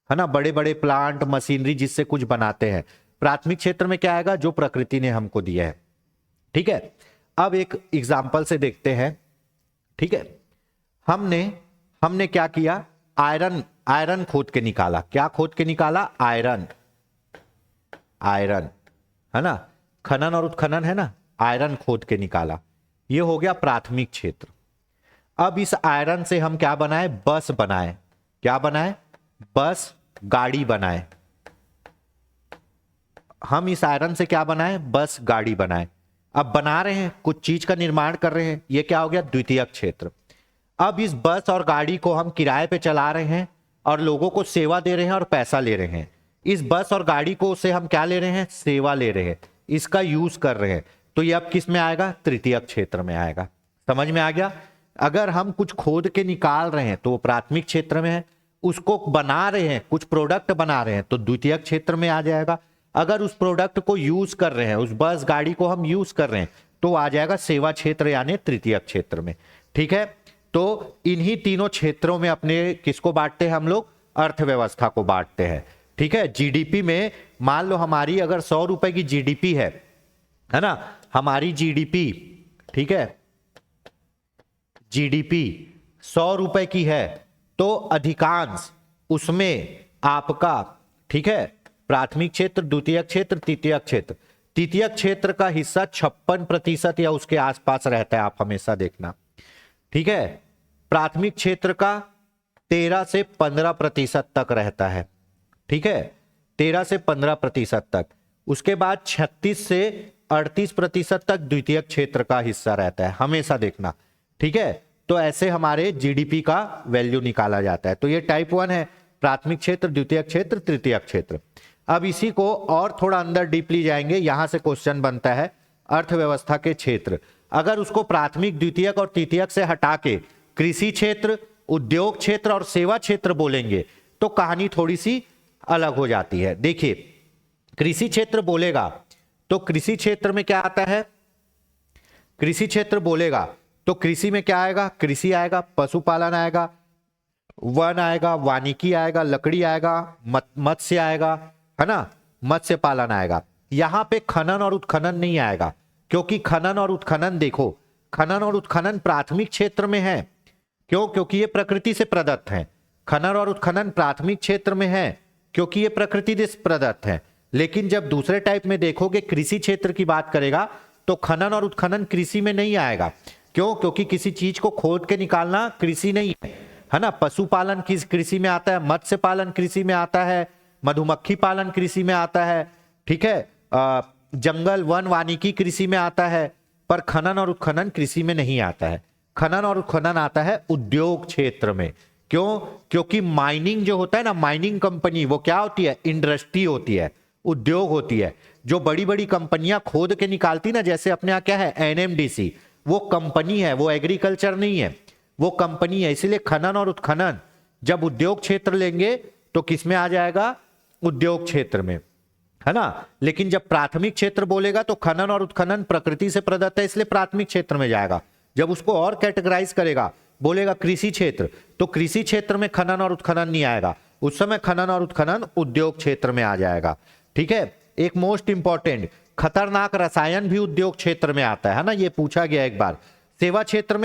है ना, बड़े बड़े प्लांट, मशीनरी जिससे कुछ बनाते हैं। प्राथमिक क्षेत्र में क्या आएगा? जो प्रकृति ने हमको दिया है, ठीक है। अब एक एग्जाम्पल से देखते हैं, ठीक है। हमने क्या किया? आयरन खोद के निकाला। क्या खोद के निकाला? आयरन, है ना। खनन और उत्खनन है ना, आयरन खोद के निकाला। ये हो गया प्राथमिक क्षेत्र। अब इस आयरन से हम क्या बनाए? बस बनाए। क्या बनाए? बस, गाड़ी बनाए। हम इस आयरन से क्या बनाए? बस, गाड़ी बनाए। अब बना रहे हैं, कुछ चीज का निर्माण कर रहे हैं, ये क्या हो गया? द्वितीयक क्षेत्र। अब इस बस और गाड़ी को हम किराए पे चला रहे हैं और लोगों को सेवा दे रहे हैं और पैसा ले रहे हैं। इस बस और गाड़ी को से हम क्या ले रहे हैं? सेवा ले रहे हैं, इसका यूज कर रहे हैं। तो ये अब किस में आएगा? तृतीयक क्षेत्र में आएगा। समझ में आ गया? अगर हम कुछ खोद के निकाल रहे हैं तो वो प्राथमिक क्षेत्र में है। उसको बना रहे हैं, कुछ प्रोडक्ट बना रहे हैं, तो द्वितीयक क्षेत्र में आ जाएगा। अगर उस प्रोडक्ट को यूज कर रहे हैं, उस बस गाड़ी को हम यूज कर रहे हैं, तो आ जाएगा सेवा क्षेत्र यानी तृतीयक क्षेत्र में, ठीक है। तो इन्हीं तीनों क्षेत्रों में अपने किसको बांटते हैं हम लोग? अर्थव्यवस्था को बांटते हैं, ठीक है। जीडीपी में मान लो हमारी अगर 100 रुपए की जीडीपी है ना, हमारी जीडीपी, ठीक है, जीडीपी 100 रुपए की है, तो अधिकांश उसमें आपका, ठीक है, प्राथमिक क्षेत्र, द्वितीयक क्षेत्र, तृतीयक क्षेत्र, तृतीयक क्षेत्र का हिस्सा 56% या उसके आसपास रहता है, आप हमेशा देखना, ठीक है। प्राथमिक क्षेत्र का 13 से 15% तक रहता है, ठीक है, 13 से 15% तक। उसके बाद 36 से 38% तक द्वितीयक क्षेत्र का हिस्सा रहता है, हमेशा देखना, ठीक है। तो ऐसे हमारे जीडीपी का वैल्यू निकाला जाता है। तो ये टाइप 1 है, प्राथमिक क्षेत्र, द्वितीयक क्षेत्र, तृतीयक क्षेत्र। अब इसी को और थोड़ा अंदर डीपली जाएंगे, यहां से क्वेश्चन बनता है अर्थव्यवस्था के क्षेत्र। अगर उसको प्राथमिक, द्वितीयक और तृतीयक से हटा के कृषि क्षेत्र, उद्योग क्षेत्र और सेवा क्षेत्र बोलेंगे तो कहानी थोड़ी सी अलग हो जाती है। देखिए, कृषि क्षेत्र बोलेगा तो कृषि क्षेत्र में क्या आता है? कृषि क्षेत्र बोलेगा तो कृषि में क्या आएगा? कृषि आएगा, पशुपालन आएगा, वन आएगा, वानिकी आएगा, लकड़ी आएगा, मत्स्य आएगा, है ना, मत्स्य पालन आएगा। यहां पे खनन और उत्खनन नहीं आएगा, क्योंकि खनन और उत्खनन, देखो, खनन और उत्खनन प्राथमिक क्षेत्र में है। क्यों? क्योंकि ये प्रकृति से प्रदत्त है। खनन और उत्खनन प्राथमिक क्षेत्र में है क्योंकि ये प्रकृति से प्रदत्त है। लेकिन जब दूसरे टाइप में देखोगे, कृषि क्षेत्र की बात करेगा तो खनन और उत्खनन कृषि में नहीं आएगा। क्यों? क्योंकि किसी चीज को खोद के निकालना कृषि नहीं है। है ना। पशुपालन किस कृषि में आता है, मत्स्य पालन कृषि में आता है, मधुमक्खी पालन कृषि में आता है, ठीक है। जंगल वन वानिकी कृषि में आता है, पर खनन और उत्खनन कृषि में नहीं आता है। खनन और उत्खनन आता है उद्योग क्षेत्र में। क्यों? क्योंकि माइनिंग जो होता है ना, माइनिंग कंपनी, वो क्या होती है, इंडस्ट्री होती है, उद्योग होती है। जो बड़ी बड़ी कंपनियां खोद के निकालती ना, जैसे अपने यहाँ क्या है एनएमडीसी, वो कंपनी है, वो एग्रीकल्चर नहीं है, वो कंपनी है। इसलिए खनन और उत्खनन जब उद्योग क्षेत्र लेंगे तो किसमें आ जाएगा, उद्योग क्षेत्र में, है ना। लेकिन जब प्राथमिक क्षेत्र बोलेगा तो खनन और उत्खनन प्रकृति से प्रदत्त है, इसलिए प्राथमिक क्षेत्र में जाएगा। जब उसको और कैटेगराइज करेगा, बोलेगा कृषि क्षेत्र, तो कृषि क्षेत्र में खनन और उत्खनन नहीं आएगा, उस समय खनन और उत्खनन उद्योग क्षेत्र में आ जाएगा, ठीक है। एक मोस्ट इंपॉर्टेंट, खतरनाक रसायन भी उद्योग क्षेत्र में आता है ना, ये पूछा गया एक बार। सेवा क्षेत्र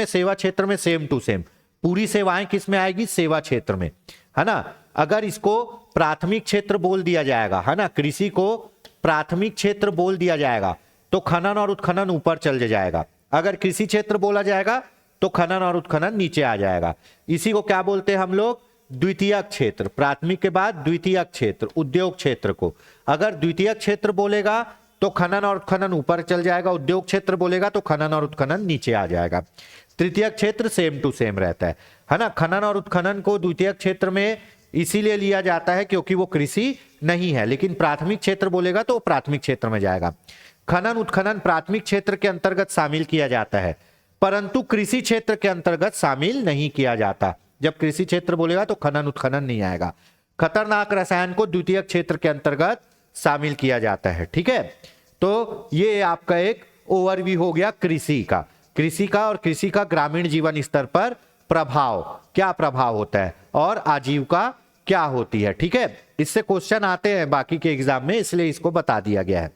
में सेम टू सेम, पूरी सेवाएं किस में आएगी, सेवा क्षेत्र में, है ना। अगर इसको प्राथमिक क्षेत्र बोल दिया जाएगा, है ना, कृषि को प्राथमिक क्षेत्र बोल दिया जाएगा तो खनन और उत्खनन ऊपर चल जाएगा। अगर कृषि क्षेत्र बोला जाएगा तो खनन और उत्खनन नीचे आ जाएगा। इसी को क्या बोलते हैं हम लोग, द्वितीयक क्षेत्र। प्राथमिक के बाद द्वितीयक क्षेत्र, उद्योग क्षेत्र को। अगर द्वितीयक क्षेत्र बोलेगा तो खनन और उत्खनन ऊपर चल जाएगा, उद्योग क्षेत्र बोलेगा तो खनन और उत्खनन नीचे आ जाएगा। तृतीयक क्षेत्र सेम टू सेम रहता है ना। खनन और उत्खनन को द्वितीयक क्षेत्र में इसीलिए लिया जाता है क्योंकि वो कृषि नहीं है, लेकिन प्राथमिक क्षेत्र बोलेगा तो प्राथमिक क्षेत्र में जाएगा। खनन उत्खनन प्राथमिक क्षेत्र के अंतर्गत शामिल किया जाता है, परंतु कृषि क्षेत्र के अंतर्गत शामिल नहीं किया जाता। जब कृषि क्षेत्र बोलेगा तो खनन उत्खनन नहीं आएगा। खतरनाक रसायन को द्वितीयक क्षेत्र के अंतर्गत शामिल किया जाता है, ठीक है। तो ये आपका एक ओवरव्यू हो गया कृषि का और कृषि का ग्रामीण जीवन स्तर पर प्रभाव, क्या प्रभाव होता है और आजीविका क्या होती है, ठीक है। इससे क्वेश्चन आते हैं बाकी के एग्जाम में, इसलिए इसको बता दिया गया है,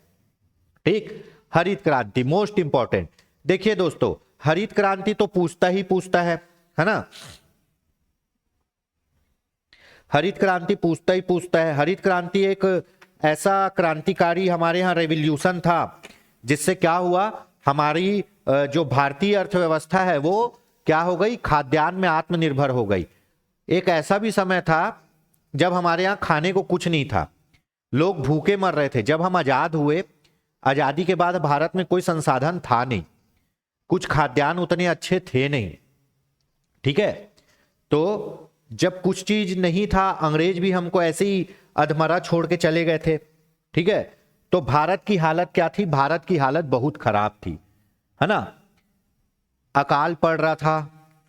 ठीक। हरित क्रांति मोस्ट इंपॉर्टेंट। देखिए दोस्तों, हरित क्रांति तो पूछता है ना। हरित क्रांति पूछता है। हरित क्रांति एक ऐसा क्रांतिकारी हमारे यहाँ रेवोल्यूशन था जिससे क्या हुआ, हमारी जो भारतीय अर्थव्यवस्था है वो क्या हो गई, खाद्यान्न में आत्मनिर्भर हो गई। एक ऐसा भी समय था जब हमारे यहाँ खाने को कुछ नहीं था, लोग भूखे मर रहे थे। जब हम आजाद हुए, आजादी के बाद भारत में कोई संसाधन था नहीं, कुछ खाद्यान्न उतने अच्छे थे नहीं, ठीक है। तो जब कुछ चीज नहीं था, अंग्रेज भी हमको ऐसे ही अधमरा छोड़ के चले गए थे, ठीक है। तो भारत की हालत क्या थी, भारत की हालत बहुत खराब थी, है ना। अकाल पड़ रहा था,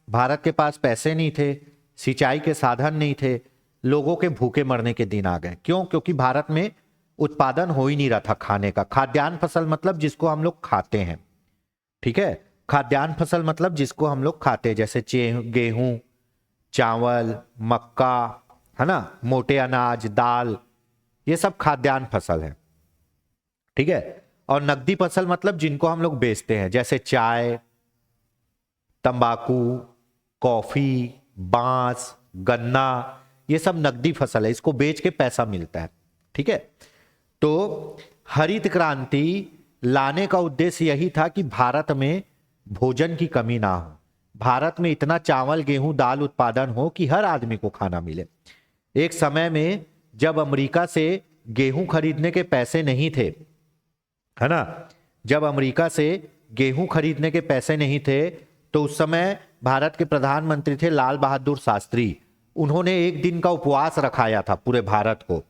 भारत के पास पैसे नहीं थे, सिंचाई के साधन नहीं थे, लोगों के भूखे मरने के दिन आ गए। क्यों? क्योंकि भारत में उत्पादन हो ही नहीं रहा था खाने का। खाद्यान्न फसल मतलब जिसको हम लोग खाते हैं, ठीक है। खाद्यान्न फसल मतलब जिसको हम लोग खाते हैं, जैसे गेहूं, चावल, मक्का, है ना, मोटे अनाज, दाल, ये सब खाद्यान्न फसल है, ठीक है। और नकदी फसल मतलब जिनको हम लोग बेचते हैं, जैसे चाय, तंबाकू, कॉफी, बांस, गन्ना, ये सब नकदी फसल है, इसको बेच के पैसा मिलता है, ठीक है। तो हरित क्रांति लाने का उद्देश्य यही था कि भारत में भोजन की कमी ना हो, भारत में इतना चावल, गेहूं, दाल उत्पादन हो कि हर आदमी को खाना मिले। एक समय में जब अमेरिका से गेहूं खरीदने के पैसे नहीं थे, है ना, जब अमेरिका से गेहूं खरीदने के पैसे नहीं थे, तो उस समय भारत के प्रधानमंत्री थे लाल बहादुर शास्त्री। उन्होंने एक दिन का उपवास रखाया था पूरे भारत को,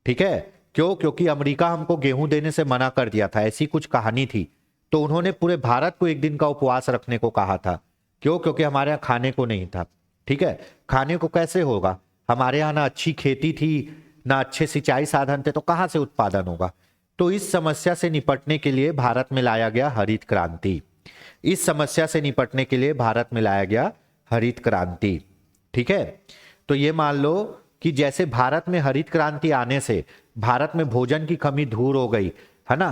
ठीक है। क्यों? क्योंकि अमेरिका हमको गेहूं देने से मना कर दिया था, ऐसी कुछ कहानी थी। तो उन्होंने पूरे भारत को एक दिन का उपवास रखने को कहा था। क्यों? क्योंकि हमारे यहाँ खाने को नहीं था, ठीक है। खाने को कैसे होगा, हमारे यहाँ ना अच्छी खेती थी, ना अच्छे सिंचाई साधन थे, तो कहाँ से उत्पादन होगा। तो इस समस्या से निपटने के लिए भारत में लाया गया हरित क्रांति। इस समस्या से निपटने के लिए भारत में लाया गया हरित क्रांति, ठीक है। तो ये मान लो कि जैसे भारत में हरित क्रांति आने से भारत में भोजन की कमी दूर हो गई, है ना,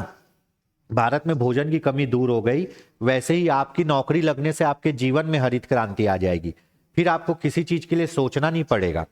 भारत में भोजन की कमी दूर हो गई, वैसे ही आपकी नौकरी लगने से आपके जीवन में हरित क्रांति आ जाएगी। फिर आपको किसी चीज के लिए सोचना नहीं पड़ेगा,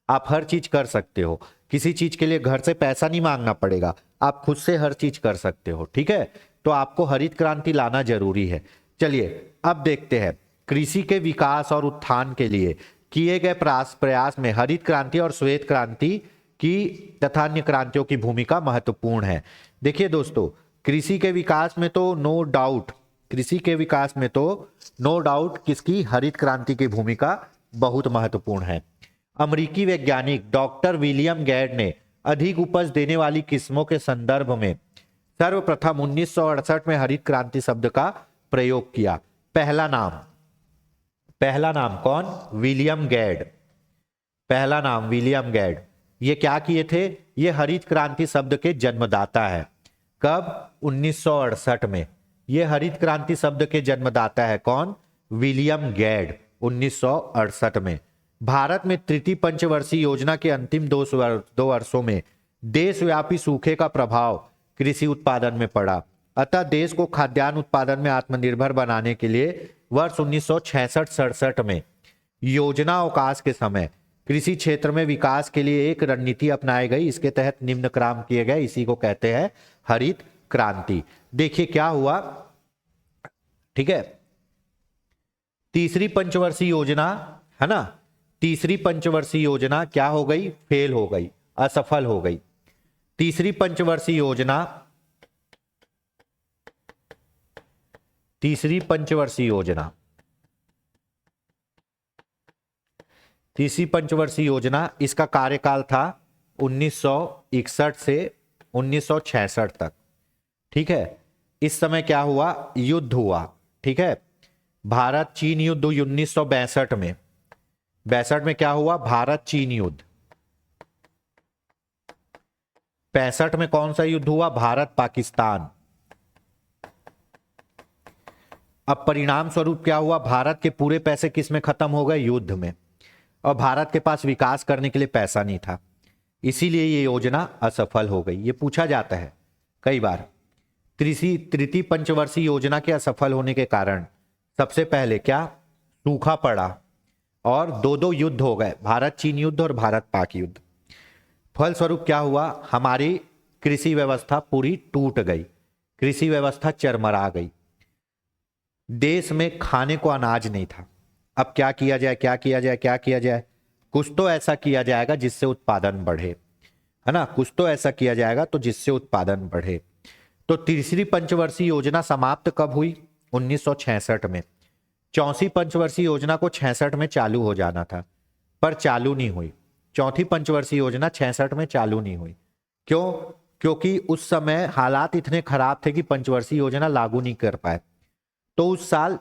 आप हर चीज कर सकते हो। किसी चीज के लिए घर से पैसा नहीं मांगना पड़ेगा, आप खुद से हर चीज कर सकते हो, ठीक है। तो आपको हरित क्रांति लाना जरूरी है। चलिए अब देखते हैं कृषि के विकास और उत्थान के लिए किए गए प्रयास में हरित क्रांति और श्वेत क्रांति की तथा अन्य क्रांतियों की भूमिका महत्वपूर्ण है। देखिए दोस्तों, कृषि के विकास में तो नो डाउट, कृषि के विकास में तो नो डाउट किसकी, हरित क्रांति की भूमिका बहुत महत्वपूर्ण है। अमेरिकी वैज्ञानिक डॉक्टर विलियम गैड ने अधिक उपज देने वाली किस्मों के संदर्भ में सर्वप्रथम 1968 में हरित क्रांति शब्द का प्रयोग किया। पहला नाम कौन, विलियम गैड, पहला नाम विलियम गैड। ये क्या किए थे, ये हरित क्रांति शब्द के जन्मदाता है। कब, 1968 में। ये हरित क्रांति शब्द के जन्मदाता है कौन, विलियम गैड, 1968 में। भारत में तृतीय पंचवर्षीय योजना के अंतिम दो वर्षों में देशव्यापी सूखे का प्रभाव कृषि उत्पादन में पड़ा, अतः देश को खाद्यान्न उत्पादन में आत्मनिर्भर बनाने के लिए वर्ष 1966-67 में योजना अवकाश के समय कृषि क्षेत्र में विकास के लिए एक रणनीति अपनाई गई। इसके तहत निम्न काम किए गए, इसी को कहते हैं हरित क्रांति। देखिए क्या हुआ, ठीक है, तीसरी पंचवर्षीय योजना है ना, तीसरी पंचवर्षीय योजना क्या हो गई, फेल हो गई, असफल हो गई। तीसरी पंचवर्षीय योजना, तीसरी पंचवर्षीय योजना, इसका कार्यकाल था 1961 से 1966 तक, ठीक है। इस समय क्या हुआ, युद्ध हुआ, ठीक है। भारत चीन युद्ध 1962 में, 62 में क्या हुआ, भारत चीन युद्ध। 65 में कौन सा युद्ध हुआ, भारत पाकिस्तान। अब परिणाम स्वरूप क्या हुआ, भारत के पूरे पैसे किस में खत्म हो गए, युद्ध में, और भारत के पास विकास करने के लिए पैसा नहीं था, इसीलिए ये योजना असफल हो गई। ये पूछा जाता है कई बार। तृतीय पंचवर्षीय योजना के असफल होने के कारण सबसे पहले क्या, सूखा पड़ा और दो युद्ध हो गए, भारत चीन युद्ध और भारत पाक युद्ध। फलस्वरूप क्या हुआ, हमारी कृषि व्यवस्था पूरी टूट गई, कृषि व्यवस्था चरमरा गई, देश में खाने को अनाज नहीं था। अब क्या किया जाए, क्या किया जाए, क्या किया जाए, कुछ तो ऐसा किया जाएगा जिससे उत्पादन बढ़े, है ना, कुछ तो ऐसा किया जाएगा तो जिससे उत्पादन बढ़े। तो तीसरी पंचवर्षीय योजना समाप्त कब हुई, 1966 में। चौथी पंचवर्षीय योजना को 66 में चालू हो जाना था, पर चालू नहीं हुई। चौथी पंचवर्षीय योजना 66 में चालू नहीं हुई। क्यों, क्योंकि उस समय हालात इतने खराब थे कि पंचवर्षीय योजना लागू नहीं कर पाए। तो उस साल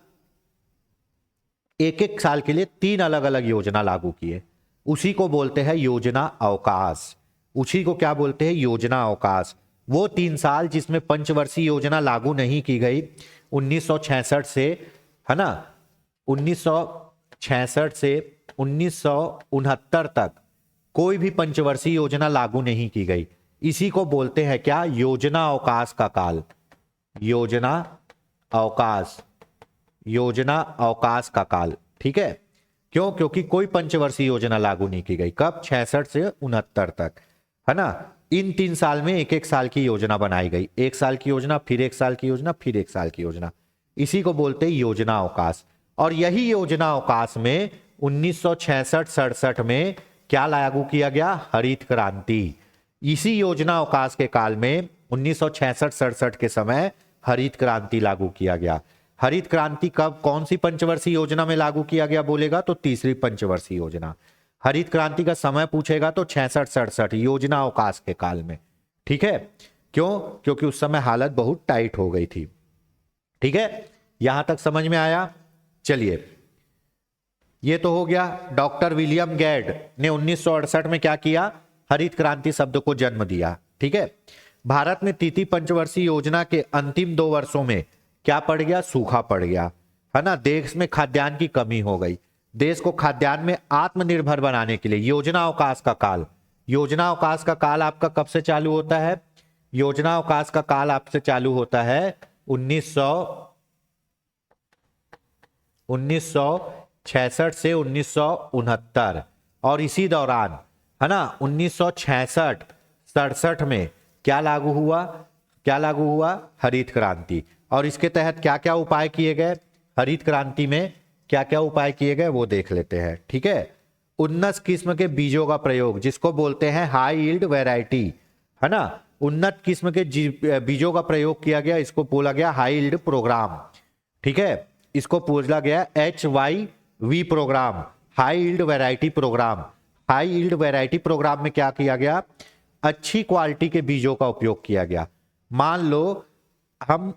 एक एक साल के लिए 3 अलग अलग योजना लागू किए, उसी को बोलते हैं योजना अवकाश। उसी को क्या बोलते हैं, योजना अवकाश। वो 3 साल जिसमें पंचवर्षीय योजना लागू नहीं की गई, 1966 से, है ना, 1966 से 1969 तक कोई भी पंचवर्षीय योजना लागू नहीं की गई। इसी को बोलते हैं क्या, योजना अवकाश का काल, योजना अवकाश, योजना अवकाश का काल, ठीक है। क्यों, क्योंकि कोई पंचवर्षीय योजना लागू नहीं की गई। कब, 66 से 69 तक, है ना। इन 3 साल में एक एक साल की योजना बनाई गई, 1 साल की योजना, फिर 1 साल की योजना, फिर 1 साल की योजना, इसी को बोलते हैं योजना अवकाश। और यही योजना अवकाश में 1966-67 में क्या लागू किया गया, हरित क्रांति। इसी योजना अवकाश के काल में 1966-67 के समय हरित क्रांति लागू किया गया। हरित क्रांति कब, कौन सी पंचवर्षीय योजना में लागू किया गया बोलेगा तो तीसरी पंचवर्षीय योजना। हरित क्रांति का समय पूछेगा तो 66-67 योजना अवकाश के काल में, ठीक है। क्यों, क्योंकि उस समय हालत बहुत टाइट हो गई थी, ठीक है। यहां तक समझ में आया। चलिए, ये तो हो गया। डॉक्टर विलियम गैड ने 1968 में क्या किया, हरित क्रांति शब्द को जन्म दिया, ठीक है। भारत में तृतीय पंचवर्षीय योजना के अंतिम 2 वर्षों में क्या पड़ गया, सूखा पड़ गया, है ना। देश में खाद्यान्न की कमी हो गई। देश को खाद्यान्न में आत्मनिर्भर बनाने के लिए योजना अवकाश का काल, योजना अवकाश का काल आपका कब से चालू होता है, योजना अवकाश का काल आपसे चालू होता है 1966 से 1969, और इसी दौरान, है ना, 1966-67 में क्या लागू हुआ, क्या लागू हुआ, हरित क्रांति। और इसके तहत क्या क्या उपाय किए गए, हरित क्रांति में क्या क्या उपाय किए गए वो देख लेते हैं, ठीक है। उन्नत किस्म के बीजों का प्रयोग, जिसको बोलते हैं हाई यील्ड वैरायटी, है ना। उन्नत किस्म के बीजों का प्रयोग किया गया, इसको बोला गया हाई यील्ड प्रोग्राम। ठीक है, इसको बोला गया HYV program, high yield variety program. High yield variety program में क्या किया गया, अच्छी क्वालिटी के बीजों का उपयोग किया गया। मान लो हम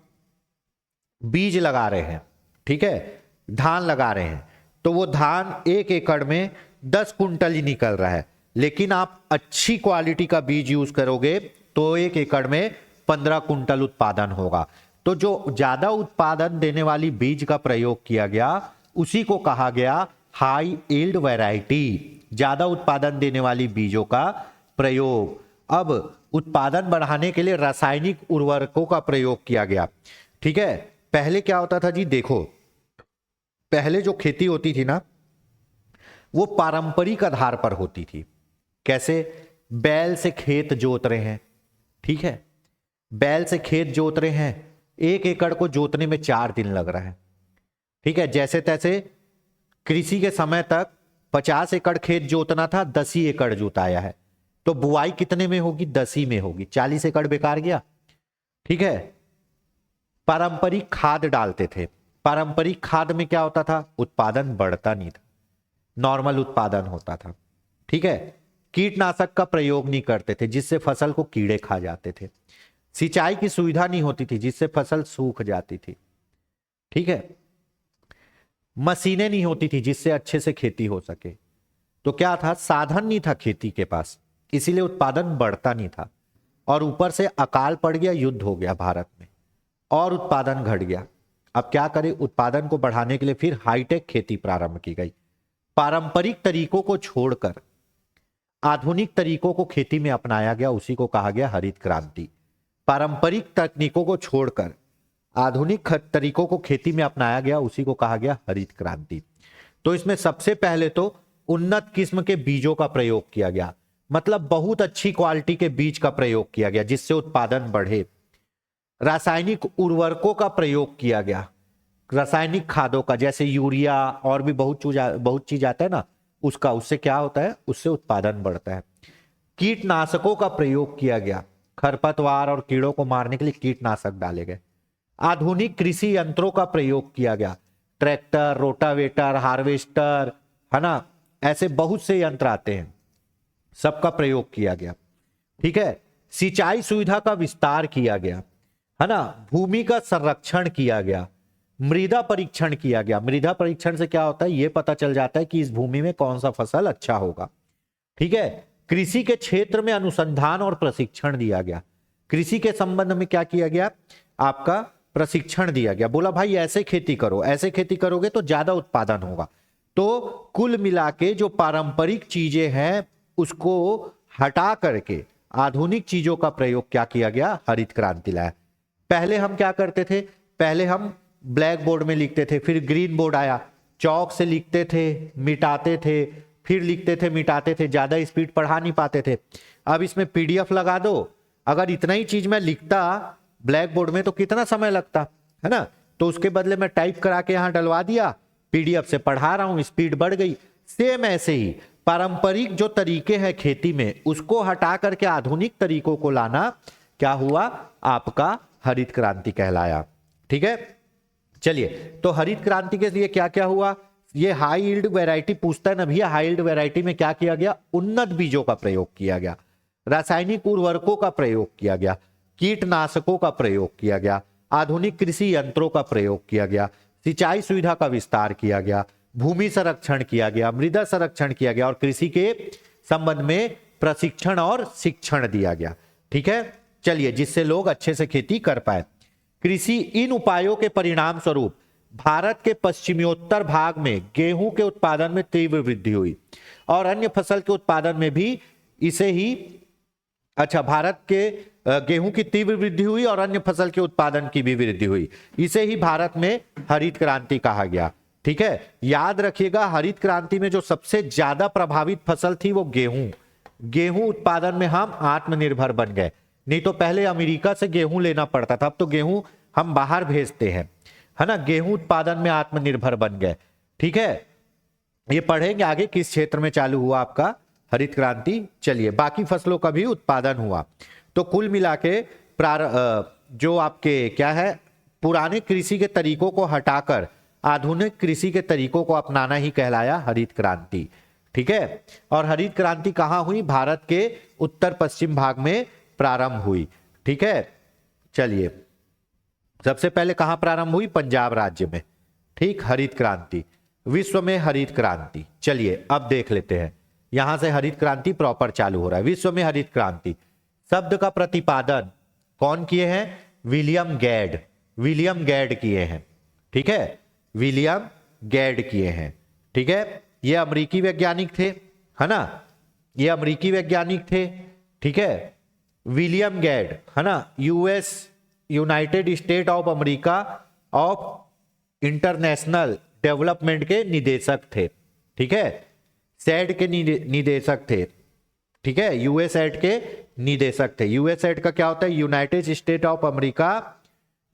बीज लगा रहे हैं, ठीक है, धान लगा रहे हैं, तो वो धान 1 एकड़ में 10 कुंटल ही निकल रहा है, लेकिन आप अच्छी क्वालिटी का बीज यूज करोगे तो 1 एकड़ में 15 कुंटल उत्पादन होगा। तो जो ज्यादा उत्पादन देने वाली बीज का प्रयोग किया गया उसी को कहा गया हाई यील्ड वैरायटी, ज्यादा उत्पादन देने वाली बीजों का प्रयोग। अब उत्पादन बढ़ाने के लिए रासायनिक उर्वरकों का प्रयोग किया गया। ठीक है, पहले क्या होता था जी, देखो पहले जो खेती होती थी ना वो पारंपरिक आधार पर होती थी। कैसे, बैल से खेत जोत रहे हैं, ठीक है, बैल से खेत जोत रहे हैं, 1 एकड़ को जोतने में 4 दिन लग रहा है। ठीक है, जैसे तैसे कृषि के समय तक 50 एकड़ खेत जोतना था, 10 ही एकड़ जोताया है, तो बुआई कितने में होगी, 10 ही में होगी, 40 एकड़ बेकार गया। ठीक है, पारंपरिक खाद डालते थे। पारंपरिक खाद में क्या होता था, उत्पादन बढ़ता नहीं था, नॉर्मल उत्पादन होता था। ठीक है, कीटनाशक का प्रयोग नहीं करते थे जिससे फसल को कीड़े खा जाते थे। सिंचाई की सुविधा नहीं होती थी जिससे फसल सूख जाती थी। ठीक है, मशीनें नहीं होती थी जिससे अच्छे से खेती हो सके। तो क्या था, साधन नहीं था खेती के पास, इसीलिए उत्पादन बढ़ता नहीं था। और ऊपर से अकाल पड़ गया, युद्ध हो गया भारत में और उत्पादन घट गया। अब क्या करें, उत्पादन को बढ़ाने के लिए फिर हाईटेक खेती प्रारंभ की गई। पारंपरिक तरीकों को छोड़कर आधुनिक तरीकों को खेती में अपनाया गया, उसी को कहा गया हरित क्रांति। पारंपरिक तकनीकों को छोड़कर आधुनिक तरीकों को खेती में अपनाया गया, उसी को कहा गया हरित क्रांति। तो इसमें सबसे पहले तो उन्नत किस्म के बीजों का प्रयोग किया गया, मतलब बहुत अच्छी क्वालिटी के बीज का प्रयोग किया गया जिससे उत्पादन बढ़े। रासायनिक उर्वरकों का प्रयोग किया गया, रासायनिक खादों का, जैसे यूरिया और भी बहुत चीज आता है ना, उससे क्या होता है, उससे उत्पादन बढ़ता है। कीटनाशकों का प्रयोग किया गया, खरपतवार और कीड़ों को मारने के लिए कीटनाशक डाले गए। आधुनिक कृषि यंत्रों का प्रयोग किया गया, ट्रैक्टर, रोटावेटर, हार्वेस्टर, है ना, ऐसे बहुत से यंत्र आते हैं, सबका प्रयोग किया गया। ठीक है, सिंचाई सुविधा का विस्तार किया गया, है ना, भूमि का संरक्षण किया गया, मृदा परीक्षण किया गया। मृदा परीक्षण से क्या होता है, यह पता चल जाता है कि इस भूमि में कौन सा फसल अच्छा होगा। ठीक है, कृषि के क्षेत्र में अनुसंधान और प्रशिक्षण दिया गया। कृषि के संबंध में क्या किया गया, आपका प्रशिक्षण दिया गया, बोला भाई ऐसे खेती करो, ऐसे खेती करोगे तो ज्यादा उत्पादन होगा। तो कुल मिला के जो पारंपरिक चीजें हैं उसको हटा करके आधुनिक चीजों का प्रयोग क्या किया गया, हरित क्रांति लाया। पहले हम क्या करते थे, पहले हम ब्लैक बोर्ड में लिखते थे, फिर ग्रीन बोर्ड आया, चौक से लिखते थे, मिटाते थे, फिर लिखते थे, मिटाते थे, ज्यादा स्पीड पढ़ा नहीं पाते थे। अब इसमें PDF लगा दो, अगर इतना ही चीज मैं लिखता ब्लैक बोर्ड में तो कितना समय लगता, है ना। तो उसके बदले में टाइप करा के यहां डलवा दिया, PDF से पढ़ा रहा हूं, स्पीड बढ़ गई। सेम ऐसे ही पारंपरिक जो तरीके हैं खेती में उसको हटा करके आधुनिक तरीकों को लाना क्या हुआ, आपका हरित क्रांति कहलाया। ठीक है, चलिए, तो हरित क्रांति के लिए क्या क्या हुआ, ये हाई यील्ड वैरायटी पूछता है ना भैया, हाई यील्ड वैरायटी में क्या किया गया, उन्नत बीजों का प्रयोग किया गया, रासायनिक उर्वरकों का प्रयोग किया गया, कीटनाशकों का प्रयोग किया गया, आधुनिक कृषि यंत्रों का प्रयोग किया गया, सिंचाई सुविधा का विस्तार किया गया, भूमि संरक्षण किया गया, मृदा संरक्षण किया गया और कृषि के संबंध में प्रशिक्षण और शिक्षण दिया गया। ठीक है, चलिए, जिससे लोग अच्छे से खेती कर पाए। कृषि इन उपायों के परिणाम स्वरूप भारत के पश्चिमोत्तर भाग में गेहूं के उत्पादन में तीव्र वृद्धि हुई और अन्य फसल के उत्पादन में भी इसे ही भारत के गेहूं की तीव्र वृद्धि हुई और अन्य फसल के उत्पादन की भी वृद्धि हुई, इसे ही भारत में हरित क्रांति कहा गया। ठीक है, याद रखिएगा, हरित क्रांति में जो सबसे ज्यादा प्रभावित फसल थी वो गेहूं उत्पादन में हम आत्मनिर्भर बन गए। नहीं तो पहले अमेरिका से गेहूं लेना पड़ता था, अब तो गेहूं हम बाहर भेजते हैं, है ना, गेहूं उत्पादन में आत्मनिर्भर बन गए। ठीक है, ये पढ़ेंगे आगे किस क्षेत्र में चालू हुआ आपका हरित क्रांति। चलिए, बाकी फसलों का भी उत्पादन हुआ। तो कुल मिला के जो आपके क्या है, पुराने कृषि के तरीकों को हटाकर आधुनिक कृषि के तरीकों को अपनाना ही कहलाया हरित क्रांति। ठीक है, और हरित क्रांति कहाँ हुई? भारत के उत्तर पश्चिम भाग में प्रारंभ हुई। ठीक है, चलिए, सबसे पहले कहाँ प्रारंभ हुई? पंजाब राज्य में। ठीक, हरित क्रांति। विश्व में हरित क्रांति। चलिए अब देख लेते हैं, यहां से हरित क्रांति प्रॉपर चालू हो रहा है। विश्व में हरित क्रांति शब्द का प्रतिपादन कौन किए हैं? विलियम गैड। विलियम गैड किए हैं। ठीक है, विलियम गैड किए हैं। ठीक है, ये अमेरिकी वैज्ञानिक थे, है ना, ये अमेरिकी वैज्ञानिक थे। ठीक है, विलियम गैड, है ना, US United state of America of international development के निदेशक थे। ठीक है, सैड के निदेशक थे। ठीक है, यूएसएड के निदेशक थे। यूएसएड का क्या होता है? United state of America,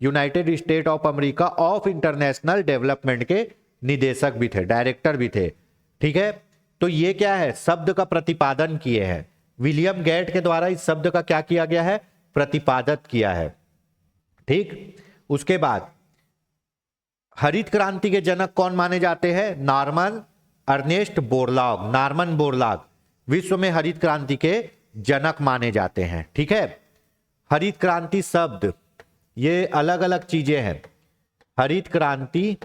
United state of America of international development के निदेशक भी थे, डायरेक्टर भी थे। ठीक है, तो ये क्या है? शब्द का प्रतिपादन किए हैं विलियम गैट के द्वारा। इस शब्द का क्या किया गया है? प्रतिपादित किया है। ठीक, उसके बाद हरित क्रांति के जनक कौन माने जाते हैं? Norman Ernest Borlaug. Norman Borlaug विश्व में हरित क्रांति के जनक माने जाते हैं। ठीक है, हरित क्रांति शब्द ये अलग अलग चीजें हैं। हरित क्रांति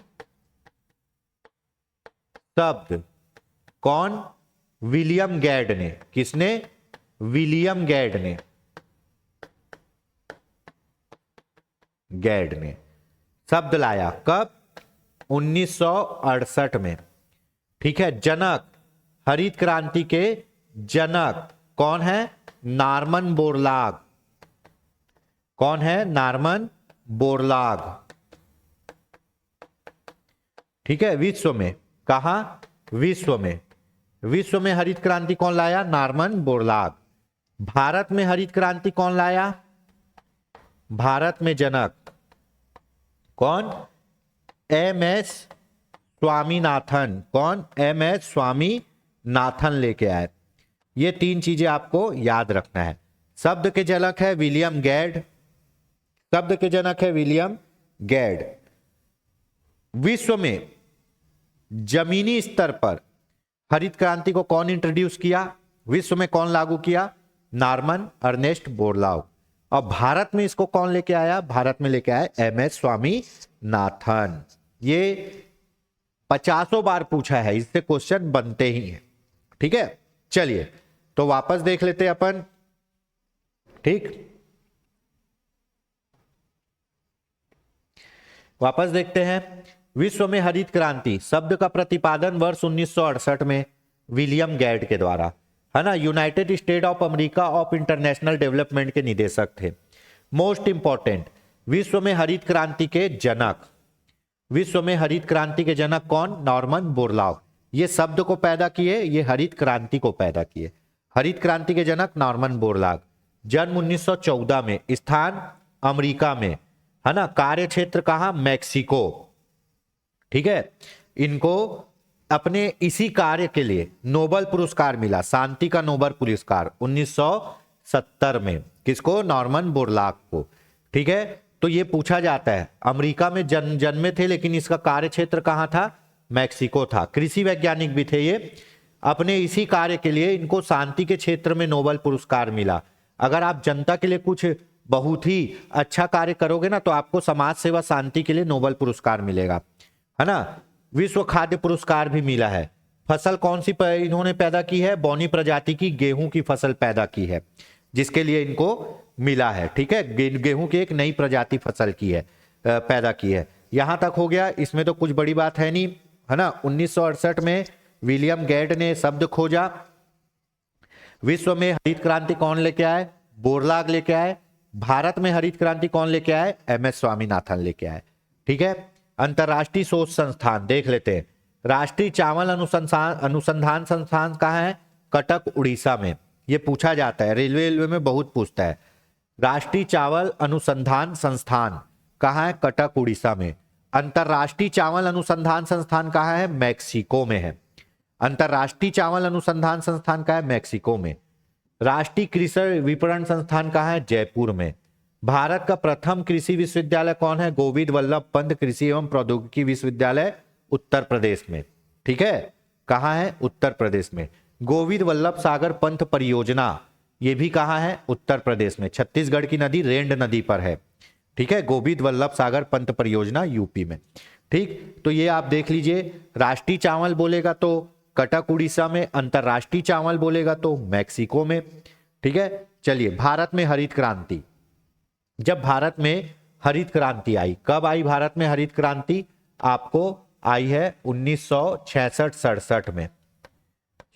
शब्द कौन? विलियम गैड ने। किसने? विलियम गैड ने। गैड ने शब्द लाया। कब? 1968 में। ठीक है, जनक, हरित क्रांति के जनक कौन है? Norman Borlaug. कौन है? Norman Borlaug. ठीक है, विश्व में। कहा? विश्व में। विश्व में हरित क्रांति कौन लाया? Norman Borlaug. भारत में हरित क्रांति कौन लाया? भारत में जनक कौन? M S Swaminathan. कौन? एम एस स्वामीनाथन लेके आए। ये तीन चीजें आपको याद रखना है। शब्द के जनक है विलियम गैड। शब्द के जनक है विलियम गैड। विश्व में जमीनी स्तर पर हरित क्रांति को कौन इंट्रोड्यूस किया? विश्व में कौन लागू किया? Norman Ernest Borlaug. और भारत में इसको कौन लेके आया? भारत में लेके आया एम एस स्वामीनाथन। ये 50 बार पूछा है, इससे क्वेश्चन बनते ही हैं। ठीक है, चलिए तो वापस देख लेते हैं अपन। ठीक, वापस देखते हैं। विश्व में हरित क्रांति शब्द का प्रतिपादन वर्ष 1968 में विलियम गैड के द्वारा, है ना, United state of America of international development के निदेशक थे। मोस्ट इंपॉर्टेंट, विश्व में हरित क्रांति के जनक। विश्व में हरित क्रांति के जनक कौन? Norman Borlaug. ये शब्द को पैदा किए, ये हरित क्रांति को पैदा किए। हरित क्रांति के जनक नॉर्मन बोरलॉग। जन्म 1914 में, स्थान अमेरिका में, है ना, कार्य क्षेत्र कहां? मैक्सिको। ठीक है, इनको अपने इसी कार्य के लिए नोबेल पुरस्कार मिला, शांति का नोबेल पुरस्कार 1970 में। किसको? नॉर्मन बोरलॉग को। ठीक है, तो ये पूछा जाता है, अमेरिका में जन्मे थे लेकिन इसका कार्य क्षेत्र कहां था? मैक्सिको था। कृषि वैज्ञानिक भी थे ये। अपने इसी कार्य के लिए इनको शांति के क्षेत्र में नोबेल पुरस्कार मिला। अगर आप जनता के लिए कुछ बहुत ही अच्छा कार्य करोगे ना, तो आपको समाज सेवा शांति के लिए नोबेल पुरस्कार मिलेगा, है ना। विश्व खाद्य पुरस्कार भी मिला है। फसल कौन सी इन्होंने पैदा की है? बौनी प्रजाति की गेहूं की फसल पैदा की है, जिसके लिए इनको मिला है। ठीक है, गेहूं की एक नई प्रजाति फसल की है, पैदा की है। यहां तक हो गया, इसमें तो कुछ बड़ी बात है नहीं, है ना। 1968 में विलियम गैड ने शब्द खोजा। विश्व में हरित क्रांति कौन लेके आए? बोरलॉग लेके आए। भारत में हरित क्रांति कौन लेके आए? एम एस स्वामीनाथन लेके आए। ठीक है, अंतरराष्ट्रीय शोध संस्थान देख लेते हैं। राष्ट्रीय चावल अनुसंधान संस्थान कहाँ है? कटक उड़ीसा में। ये पूछा जाता है, रेलवे में बहुत पूछता है। राष्ट्रीय चावल अनुसंधान संस्थान कहाँ है? कटक उड़ीसा में। अंतरराष्ट्रीय चावल अनुसंधान संस्थान कहाँ है? मैक्सिको में है। अंतरराष्ट्रीय चावल अनुसंधान संस्थान कहाँ है? मैक्सिको में। राष्ट्रीय कृषि विपणन संस्थान कहाँ है? जयपुर में। भारत का प्रथम कृषि विश्वविद्यालय कौन है? गोविंद वल्लभ पंत कृषि एवं प्रौद्योगिकी विश्वविद्यालय, उत्तर प्रदेश में। ठीक है, कहाँ है? उत्तर प्रदेश में। गोविंद वल्लभ सागर पंत परियोजना, ये भी कहाँ है? उत्तर प्रदेश में। छत्तीसगढ़ की नदी रेंड नदी पर है। ठीक है, गोविंद वल्लभ सागर पंत परियोजना यूपी में। ठीक, तो ये आप देख लीजिए। राष्ट्रीय चावल बोलेगा तो कटक उड़ीसा में, अंतरराष्ट्रीय चावल बोलेगा तो मैक्सिको में। ठीक है, चलिए भारत में हरित क्रांति। जब भारत में हरित क्रांति आई, कब आई भारत में हरित क्रांति? आपको आई है 1966-67 में।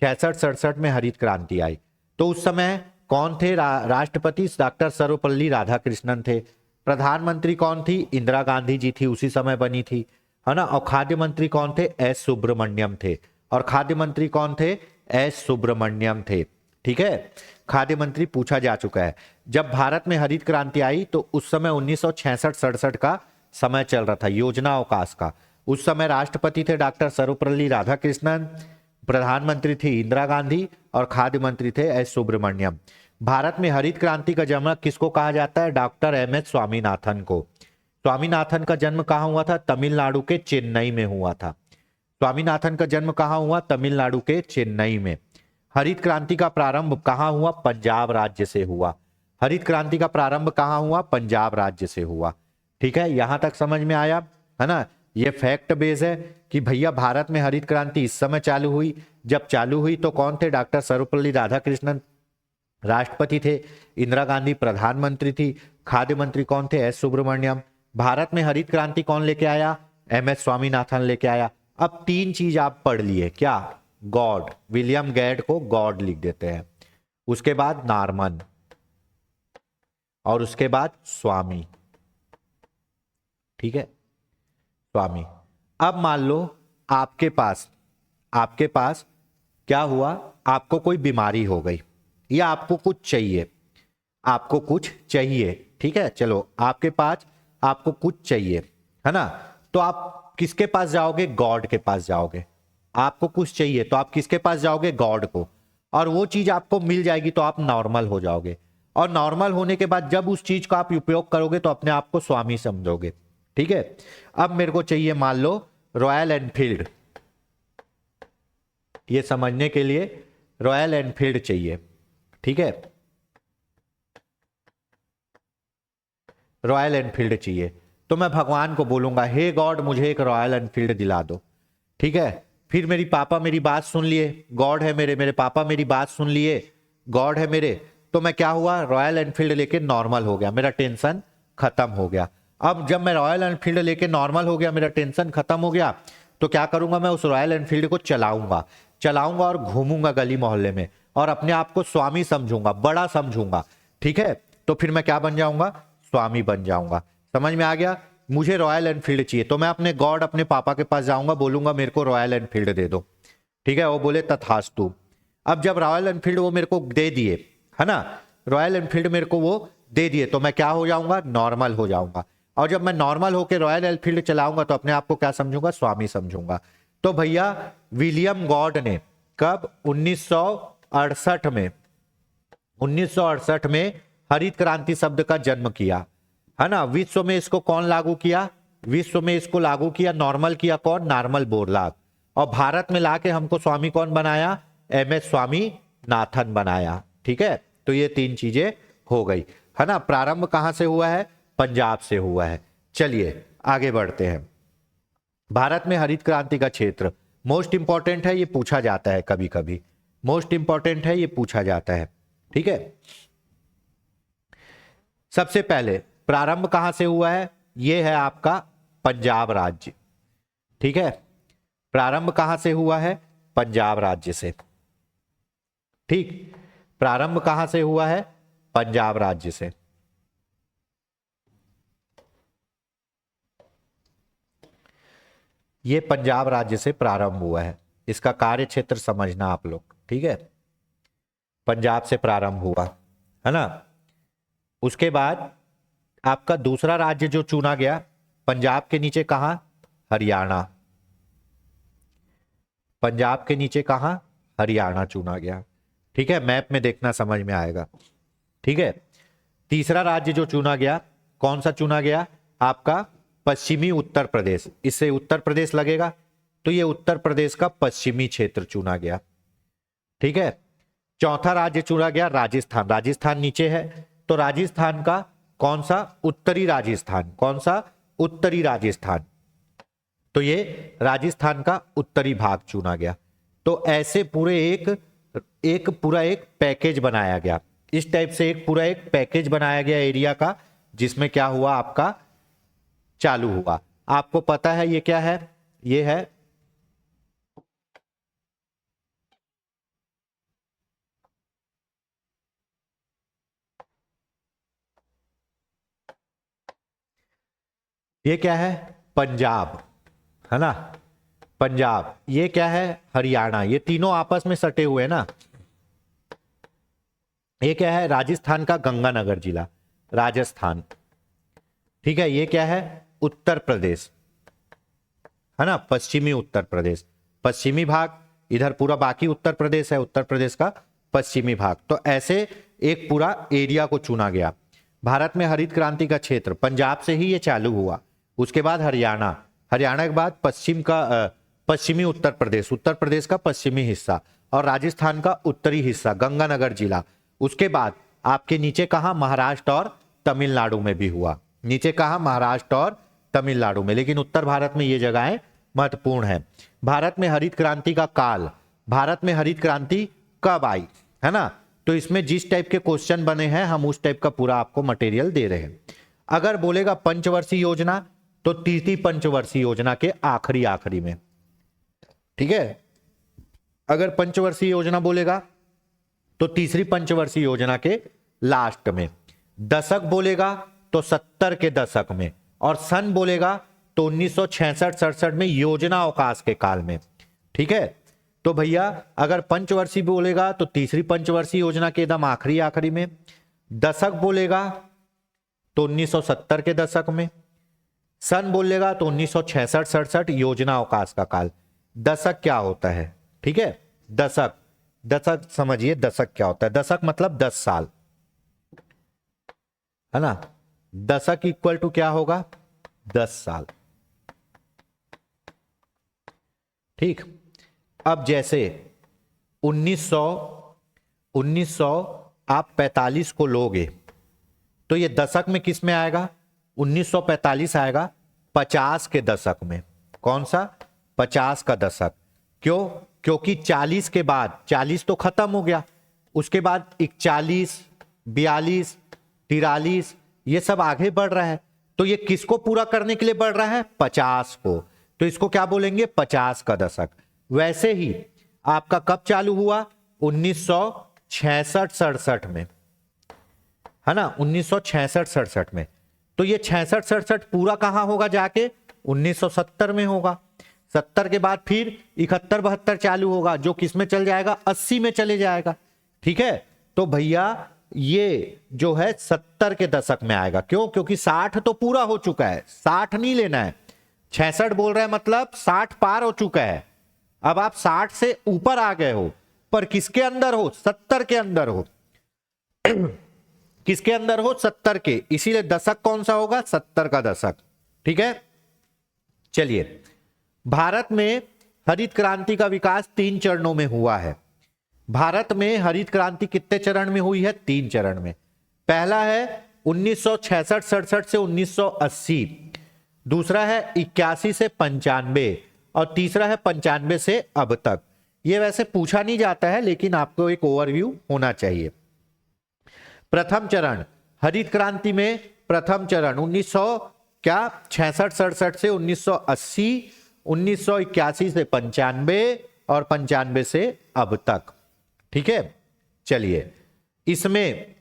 66-67 में हरित क्रांति आई। तो उस समय कौन थे? राष्ट्रपति डॉक्टर सर्वपल्ली राधाकृष्णन थे। प्रधानमंत्री कौन थी? इंदिरा गांधी जी थी, उसी समय बनी थी, है ना। और खाद्य मंत्री कौन थे? एस सुब्रमण्यम थे। और खाद्य मंत्री कौन थे? एस सुब्रमण्यम थे। ठीक है, खाद्य मंत्री पूछा जा चुका है। जब भारत में हरित क्रांति आई तो उस समय 1966-67 का समय चल रहा था, योजना अवकाश का। उस समय राष्ट्रपति थे डॉक्टर सर्वपल्ली राधाकृष्णन, प्रधानमंत्री थी इंदिरा गांधी और खाद्य मंत्री थे एस सुब्रमण्यम। भारत में हरित क्रांति का जनक किसको कहा जाता है? डॉक्टर एम एस स्वामीनाथन को। स्वामीनाथन का जन्म कहाँ हुआ था? तमिलनाडु के चेन्नई में हुआ था। स्वामीनाथन का जन्म कहाँ हुआ? तमिलनाडु के चेन्नई में। हरित क्रांति का प्रारंभ कहाँ हुआ? पंजाब राज्य से हुआ। हरित क्रांति का प्रारंभ कहाँ हुआ? पंजाब राज्य से हुआ। ठीक है, यहां तक समझ में आया, है ना। ये फैक्ट बेस है कि भैया भारत में हरित क्रांति इस समय चालू हुई। जब चालू हुई तो कौन थे? डॉक्टर सर्वपल्ली राधाकृष्णन राष्ट्रपति थे, इंदिरा गांधी प्रधानमंत्री थी, खाद्य मंत्री कौन थे? एस सुब्रमण्यम। भारत में हरित क्रांति कौन लेके आया? एम एस स्वामीनाथन लेके आया। अब तीन चीज आप पढ़ लिए, क्या? गॉड, विलियम गैड को गॉड लिख देते हैं, उसके बाद नॉर्मन और उसके बाद स्वामी। ठीक है, स्वामी। अब मान लो आपके पास क्या हुआ? आपको कोई बीमारी हो गई या आपको कुछ चाहिए, ठीक है, चलो आपके पास आपको कुछ चाहिए, है ना। तो आप किसके पास जाओगे? गॉड के पास जाओगे। आपको कुछ चाहिए तो आप किसके पास जाओगे? गॉड को। और वो चीज आपको मिल जाएगी तो आप नॉर्मल हो जाओगे। और नॉर्मल होने के बाद जब उस चीज का आप उपयोग करोगे तो अपने आप को स्वामी समझोगे। ठीक है, अब मेरे को चाहिए मान लो रॉयल एनफील्ड। ये समझने के लिए रॉयल एनफील्ड चाहिए। ठीक है, रॉयल एनफील्ड चाहिए तो मैं भगवान को बोलूंगा, हे गॉड मुझे एक रॉयल एनफील्ड दिला दो। ठीक है, फिर मेरी पापा मेरी बात सुन लिए, गॉड है मेरे पापा मेरी बात सुन लिए, गॉड है मेरे, तो मैं क्या हुआ? रॉयल एनफील्ड लेके नॉर्मल हो गया, मेरा टेंशन खत्म हो गया। अब जब मैं रॉयल एनफील्ड लेके नॉर्मल हो गया, मेरा टेंशन खत्म हो गया, तो क्या करूंगा? मैं उस रॉयल एनफील्ड को चलाऊंगा और घूमूंगा गली मोहल्ले में और अपने आप को स्वामी समझूंगा, बड़ा समझूंगा। ठीक है, तो फिर मैं क्या बन जाऊंगा? स्वामी बन जाऊंगा। समझ में आ गया? मुझे रॉयल एनफील्ड चाहिए तो मैं अपने गॉड, अपने पापा के पास जाऊंगा, बोलूंगा मेरे को रॉयल एनफील्ड दे दो। ठीक है, वो बोले तथास्तु। अब जब रॉयल एनफील्ड वो मेरे को दे दिए, है ना, रॉयल एनफील्ड मेरे को वो दे दिए, तो मैं क्या हो जाऊंगा? नॉर्मल हो जाऊंगा। और जब मैं नॉर्मल होकर रॉयल एनफील्ड चलाऊंगा तो अपने आप को क्या समझूंगा? स्वामी समझूंगा। तो भैया विलियम गॉड ने कब? 1968 में, 1968 में हरित क्रांति शब्द का जन्म किया, है ना। विश्व में इसको कौन लागू किया? विश्व में इसको लागू किया, नॉर्मल किया कौन? Normal Borlaug. और भारत में लाके हमको स्वामी कौन बनाया? एम एस स्वामीनाथन बनाया। ठीक है, तो ये तीन चीजें हो गई, है ना। प्रारंभ कहां से हुआ है? पंजाब से हुआ है। चलिए आगे बढ़ते हैं। भारत में हरित क्रांति का क्षेत्र मोस्ट इंपॉर्टेंट है, ये पूछा जाता है कभी कभी, मोस्ट इंपॉर्टेंट है, ये पूछा जाता है। ठीक है, सबसे पहले प्रारंभ कहां से हुआ है? ये है आपका पंजाब राज्य। ठीक है, प्रारंभ कहां से हुआ है? पंजाब राज्य से। ठीक, प्रारंभ कहां से हुआ है? पंजाब राज्य से। ये पंजाब राज्य से प्रारंभ हुआ है। इसका कार्य क्षेत्र समझना आप लोग। ठीक है, पंजाब से प्रारंभ हुआ, है ना। उसके बाद आपका दूसरा राज्य जो चुना गया पंजाब के नीचे, कहां? हरियाणा। पंजाब के नीचे कहां, हरियाणा चुना गया। ठीक है, मैप में देखना समझ में आएगा। ठीक है, तीसरा राज्य जो चुना गया, कौन सा चुना गया, आपका पश्चिमी उत्तर प्रदेश। इससे उत्तर प्रदेश लगेगा, तो ये उत्तर प्रदेश का पश्चिमी क्षेत्र चुना गया। ठीक है, चौथा राज्य चुना गया राजस्थान। राजस्थान नीचे है, तो राजस्थान का कौन सा, उत्तरी राजस्थान। कौन सा, उत्तरी राजस्थान। तो ये राजस्थान का उत्तरी भाग चुना गया। तो ऐसे पूरे एक पूरा एक पैकेज बनाया गया। इस टाइप से एक पूरा एक पैकेज बनाया गया एरिया का, जिसमें क्या हुआ, आपका चालू हुआ। आपको पता है ये क्या है, ये है ये क्या है, पंजाब, है ना, पंजाब। ये क्या है, हरियाणा। ये तीनों आपस में सटे हुए हैं ना। ये क्या है, राजस्थान का गंगानगर जिला, राजस्थान। ठीक है, ये क्या है, उत्तर प्रदेश, है ना, पश्चिमी उत्तर प्रदेश, पश्चिमी भाग। इधर पूरा बाकी उत्तर प्रदेश है, उत्तर प्रदेश का पश्चिमी भाग। तो ऐसे एक पूरा एरिया को चुना गया। भारत में हरित क्रांति का क्षेत्र पंजाब से ही ये चालू हुआ, उसके बाद हरियाणा, हरियाणा के बाद पश्चिमी उत्तर प्रदेश, उत्तर प्रदेश का पश्चिमी हिस्सा, और राजस्थान का उत्तरी हिस्सा गंगानगर जिला। उसके बाद आपके नीचे कहा, महाराष्ट्र और तमिलनाडु में भी हुआ। नीचे कहा, महाराष्ट्र और तमिलनाडु में। लेकिन उत्तर भारत में ये जगहें महत्वपूर्ण है। भारत में हरित क्रांति का काल, भारत में हरित क्रांति कब आई, है ना। तो इसमें जिस टाइप के क्वेश्चन बने हैं, हम उस टाइप का पूरा आपको मटेरियल दे रहे हैं। अगर बोलेगा पंचवर्षीय योजना, तो तीसरी पंचवर्षीय योजना के आखिरी में। ठीक है, अगर पंचवर्षीय योजना बोलेगा तो तीसरी पंचवर्षीय योजना के लास्ट में। दशक बोलेगा तो 70 के दशक में, और सन बोलेगा तो 1966-67 में, योजना अवकाश के काल में। ठीक है, तो भैया अगर पंचवर्षीय बोलेगा तो तीसरी पंचवर्षीय योजना के एकदम आखिरी में। दशक बोलेगा तो 1970 के दशक में। सन बोलेगा तो 1966-67, योजना अवकाश का काल। दशक क्या होता है, ठीक है, दशक, दशक समझिए, दशक क्या होता है। दशक मतलब 10 साल, है ना। दशक इक्वल टू क्या होगा, 10 साल। ठीक, अब जैसे 1900 आप 45 को लोगे, तो ये दशक में किस में आएगा, 1945 आएगा 50 के दशक में। कौन सा, 50 का दशक। क्यों, क्योंकि 40 के बाद, 40 तो खत्म हो गया, उसके बाद 41, 42, 43, ये सब आगे बढ़ रहा है। तो ये किसको पूरा करने के लिए बढ़ रहा है, 50 को। तो इसको क्या बोलेंगे, 50 का दशक। वैसे ही आपका कब चालू हुआ, 1966-67 में, है ना, 1966-67 में। तो ये 66-67 पूरा कहां होगा जाके, 1970 में होगा। 70 के बाद फिर 71-72 चालू होगा, जो किस में चल जाएगा, 80 में चले जाएगा। ठीक है, तो भैया ये जो है 70 के दशक में आएगा। क्यों, क्योंकि 60 तो पूरा हो चुका है, 60 नहीं लेना है, 66 बोल रहे हैं, मतलब 60 पार हो चुका है। अब आप 60 से ऊपर आ गए हो, पर किसके अंदर हो, 70 के अंदर हो। किसके अंदर हो, 70 के, इसीलिए दशक कौन सा होगा, 70 का दशक। ठीक है, चलिए, भारत में हरित क्रांति का विकास 3 चरणों में हुआ है। भारत में हरित क्रांति कितने चरण में हुई है, 3 चरण में। पहला है 1966-67 से 1980, दूसरा है 81 से 95, और तीसरा है 95 से अब तक। ये वैसे पूछा नहीं जाता है, लेकिन आपको एक ओवरव्यू होना चाहिए। प्रथम चरण हरित क्रांति में, प्रथम चरण 1966-67 से 1980, 1981 से 95, और 95 से अब तक। ठीक है, चलिए, इसमें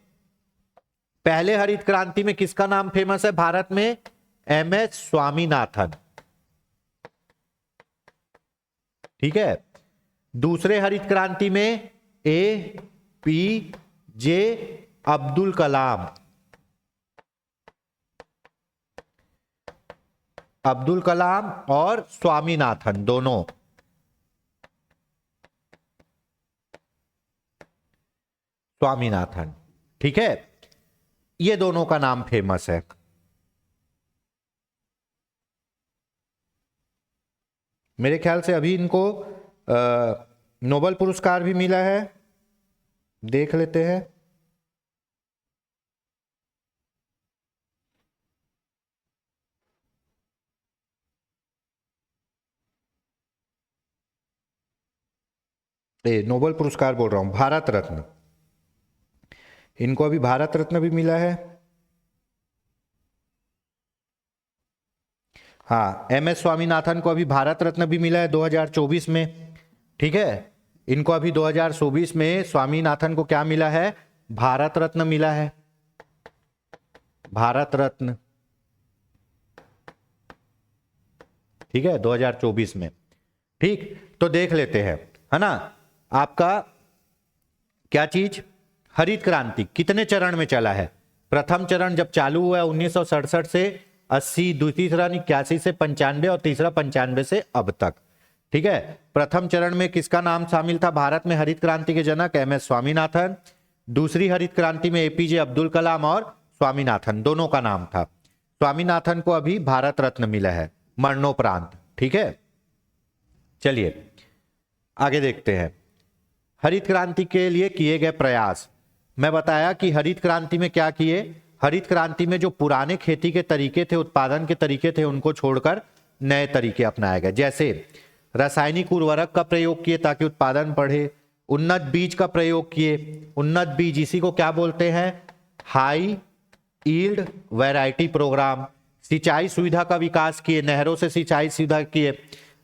पहले हरित क्रांति में किसका नाम फेमस है भारत में, एमएस स्वामीनाथन। ठीक है, दूसरे हरित क्रांति में APJ अब्दुल कलाम, अब्दुल कलाम और स्वामीनाथन दोनों। स्वामीनाथन। ठीक है, ये दोनों का नाम फेमस है। मेरे ख्याल से अभी इनको नोबेल पुरस्कार भी मिला है, देख लेते हैं। नोबेल पुरस्कार बोल रहा हूं, भारत रत्न, इनको अभी भारत रत्न भी मिला है। हाँ, एम.एस. स्वामीनाथन को अभी भारत रत्न भी मिला है 2024 में। ठीक है, इनको अभी 2024 में स्वामीनाथन को क्या मिला है? भारत रत्न मिला है, भारत रत्न। ठीक है, 2024 में। ठीक, तो देख लेते हैं, है ना। आपका क्या चीज, हरित क्रांति कितने चरण में चला है? प्रथम चरण जब चालू हुआ 1967 से 80, दूसरा 81 से 95 और तीसरा 95 से अब तक। ठीक है, प्रथम चरण में किसका नाम शामिल था? भारत में हरित क्रांति के जनक एम.एस. स्वामीनाथन। दूसरी हरित क्रांति में ए.पी.जे. अब्दुल कलाम और स्वामीनाथन, दोनों का नाम था। स्वामीनाथन को अभी भारत रत्न मिला है मरणोपरांत। ठीक है, चलिए आगे देखते हैं। हरित क्रांति के लिए किए गए प्रयास, मैं बताया कि हरित क्रांति में क्या किए। हरित क्रांति में जो पुराने खेती के तरीके थे, उत्पादन के तरीके थे, उनको छोड़कर नए तरीके अपनाए गए। जैसे रासायनिक उर्वरक का प्रयोग किए ताकि उत्पादन बढ़े, उन्नत बीज का प्रयोग किए। उन्नत बीज, इसी को क्या बोलते हैं? High yield variety program. सिंचाई सुविधा का विकास किए, नहरों से सिंचाई सुविधा किए।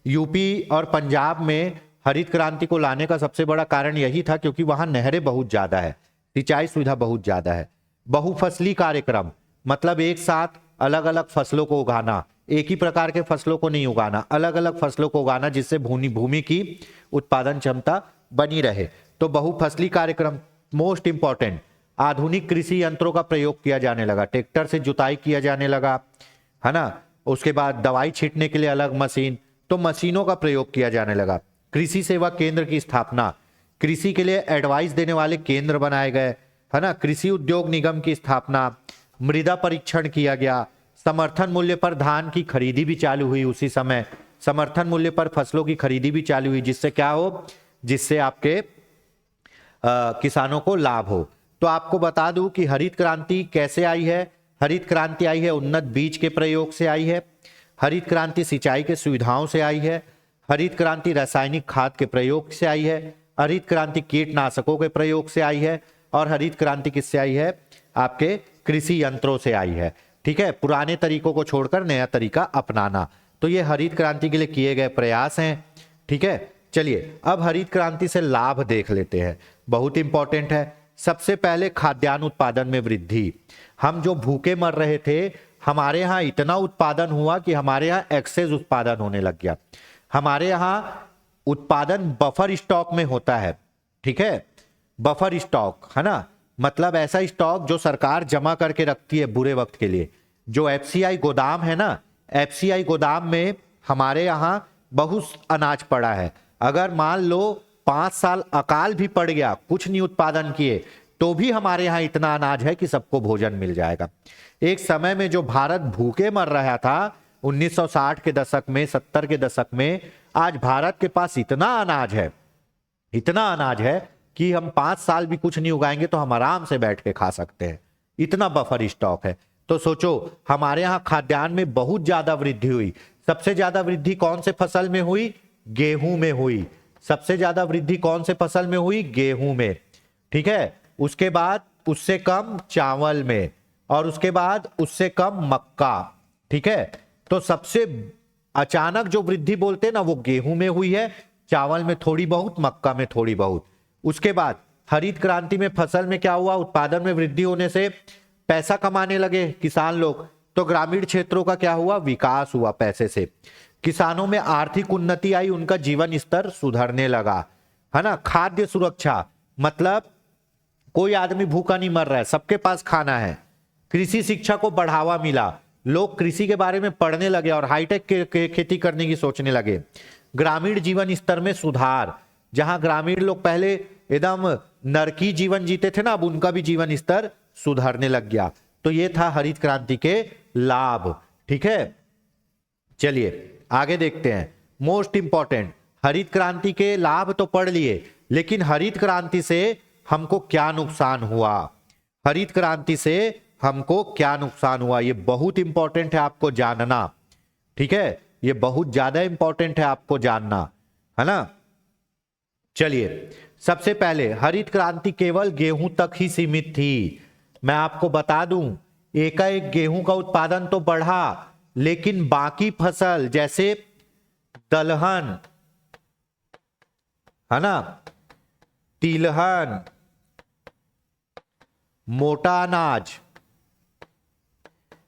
यूपी और पंजाब में हरित क्रांति को लाने का सबसे बड़ा कारण यही था क्योंकि वहां नहरें बहुत ज्यादा है, सिंचाई सुविधा बहुत ज्यादा है। बहुफसली कार्यक्रम, मतलब एक साथ अलग अलग फसलों को उगाना, एक ही प्रकार के फसलों को नहीं उगाना, अलग अलग फसलों को उगाना, जिससे भूमि की उत्पादन क्षमता बनी रहे। तो बहुफसली कार्यक्रम मोस्ट इंपॉर्टेंट। आधुनिक कृषि यंत्रों का प्रयोग किया जाने लगा, ट्रैक्टर से जुताई किया जाने लगा, है ना। उसके बाद दवाई छींटने के लिए अलग मशीन, तो मशीनों का प्रयोग किया जाने लगा। कृषि सेवा केंद्र की स्थापना, कृषि के लिए एडवाइस देने वाले केंद्र बनाए गए, है ना। कृषि उद्योग निगम की स्थापना, मृदा परीक्षण किया गया। समर्थन मूल्य पर धान की खरीदी भी चालू हुई उसी समय, समर्थन मूल्य पर फसलों की खरीदी भी चालू हुई, जिससे क्या हो, जिससे आपके किसानों को लाभ हो। तो आपको बता दूं कि हरित क्रांति कैसे आई है। हरित क्रांति आई है उन्नत बीज के प्रयोग से आई है, हरित क्रांति सिंचाई के सुविधाओं से आई है, हरित क्रांति रासायनिक खाद के प्रयोग से आई है, हरित क्रांति कीटनाशकों के प्रयोग से आई है, और हरित क्रांति किससे आई है? आपके कृषि यंत्रों से आई है। ठीक है, पुराने तरीकों को छोड़कर नया तरीका अपनाना, तो ये हरित क्रांति के लिए किए गए प्रयास हैं। ठीक है, चलिए अब हरित क्रांति से लाभ देख लेते हैं, बहुत इंपॉर्टेंट है। सबसे पहले खाद्यान्न उत्पादन में वृद्धि। हम जो भूखे मर रहे थे, हमारे यहाँ इतना उत्पादन हुआ कि हमारे यहाँ एक्सेस उत्पादन होने लग गया। हमारे यहाँ उत्पादन बफर स्टॉक में होता है। ठीक है, बफर स्टॉक, है ना, मतलब ऐसा स्टॉक जो सरकार जमा करके रखती है बुरे वक्त के लिए। जो एफसीआई गोदाम है ना, एफसीआई गोदाम में हमारे यहाँ बहुत अनाज पड़ा है। अगर मान लो 5 साल अकाल भी पड़ गया, कुछ नहीं उत्पादन किए, तो भी हमारे यहाँ इतना अनाज है कि सबको भोजन मिल जाएगा। एक समय में जो भारत भूखे मर रहा था 1960 के दशक में, 70 के दशक में, आज भारत के पास इतना अनाज है, इतना अनाज है कि हम 5 साल भी कुछ नहीं उगाएंगे तो हम आराम से बैठ के खा सकते हैं, इतना बफर स्टॉक है। तो सोचो हमारे यहाँ खाद्यान्न में बहुत ज्यादा वृद्धि हुई। सबसे ज्यादा वृद्धि कौन से फसल में हुई? गेहूं में हुई। सबसे ज्यादा वृद्धि कौन से फसल में हुई? गेहूं में। ठीक है, उसके बाद उससे कम चावल में, और उसके बाद उससे कम मक्का। ठीक है, तो सबसे अचानक जो वृद्धि बोलते हैं ना, वो गेहूं में हुई है, चावल में थोड़ी बहुत, मक्का में थोड़ी बहुत। उसके बाद हरित क्रांति में फसल में क्या हुआ? उत्पादन में वृद्धि होने से पैसा कमाने लगे किसान लोग, तो ग्रामीण क्षेत्रों का क्या हुआ? विकास हुआ पैसे से। किसानों में आर्थिक उन्नति आई, उनका जीवन स्तर सुधरने लगा, है ना। खाद्य सुरक्षा, मतलब कोई आदमी भूखा नहीं मर रहा है, सबके पास खाना है। कृषि शिक्षा को बढ़ावा मिला, लोग कृषि के बारे में पढ़ने लगे और हाईटेक खेती करने की सोचने लगे। ग्रामीण जीवन स्तर में सुधार, जहां ग्रामीण लोग पहले एकदम नरकी जीवन जीते थे ना, अब उनका भी जीवन स्तर सुधरने लग गया। तो ये था हरित क्रांति के लाभ। ठीक है, चलिए आगे देखते हैं। मोस्ट इंपॉर्टेंट, हरित क्रांति के लाभ तो पढ़ लिए, लेकिन हरित क्रांति से हमको क्या नुकसान हुआ, हरित क्रांति से हमको क्या नुकसान हुआ, ये बहुत इंपॉर्टेंट है आपको जानना। ठीक है, ये बहुत ज्यादा इंपॉर्टेंट है आपको जानना, है ना। चलिए, सबसे पहले हरित क्रांति केवल गेहूं तक ही सीमित थी। मैं आपको बता दूं, एकाएक गेहूं का उत्पादन तो बढ़ा, लेकिन बाकी फसल जैसे दलहन, है ना, तिलहन, मोटा अनाज,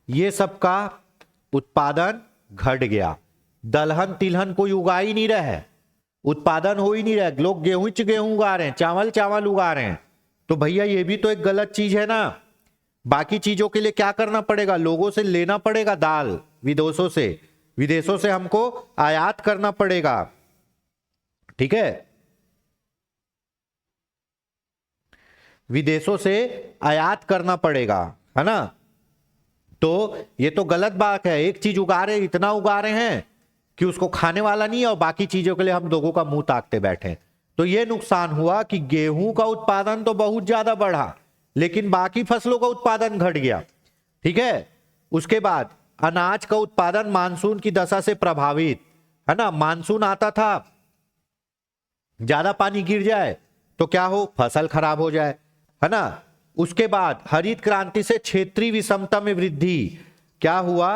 ये सब का उत्पादन घट गया। दलहन तिलहन कोई उगा ही नहीं रहा है, उत्पादन हो ही नहीं रहा है। लोग गेहूं उगा रहे हैं, चावल उगा रहे हैं। तो भैया ये भी तो एक गलत चीज है ना। बाकी चीजों के लिए क्या करना पड़ेगा, लोगों से लेना पड़ेगा दाल, विदेशों से हमको आयात करना पड़ेगा। ठीक है, विदेशों से आयात करना पड़ेगा, है ना। तो ये तो गलत बात है। एक चीज उगा रहे, इतना उगा रहे हैं कि उसको खाने वाला नहीं है, और बाकी चीजों के लिए हम लोगों का मुंह ताकते बैठे। तो ये नुकसान हुआ कि गेहूं का उत्पादन तो बहुत ज्यादा बढ़ा, लेकिन बाकी फसलों का उत्पादन घट गया। ठीक है, उसके बाद अनाज का उत्पादन मानसून की दशा से प्रभावित, है ना। मानसून आता था, ज्यादा पानी गिर जाए तो क्या हो, फसल खराब हो जाए, है ना। उसके बाद हरित क्रांति से क्षेत्रीय विषमता में वृद्धि। क्या हुआ,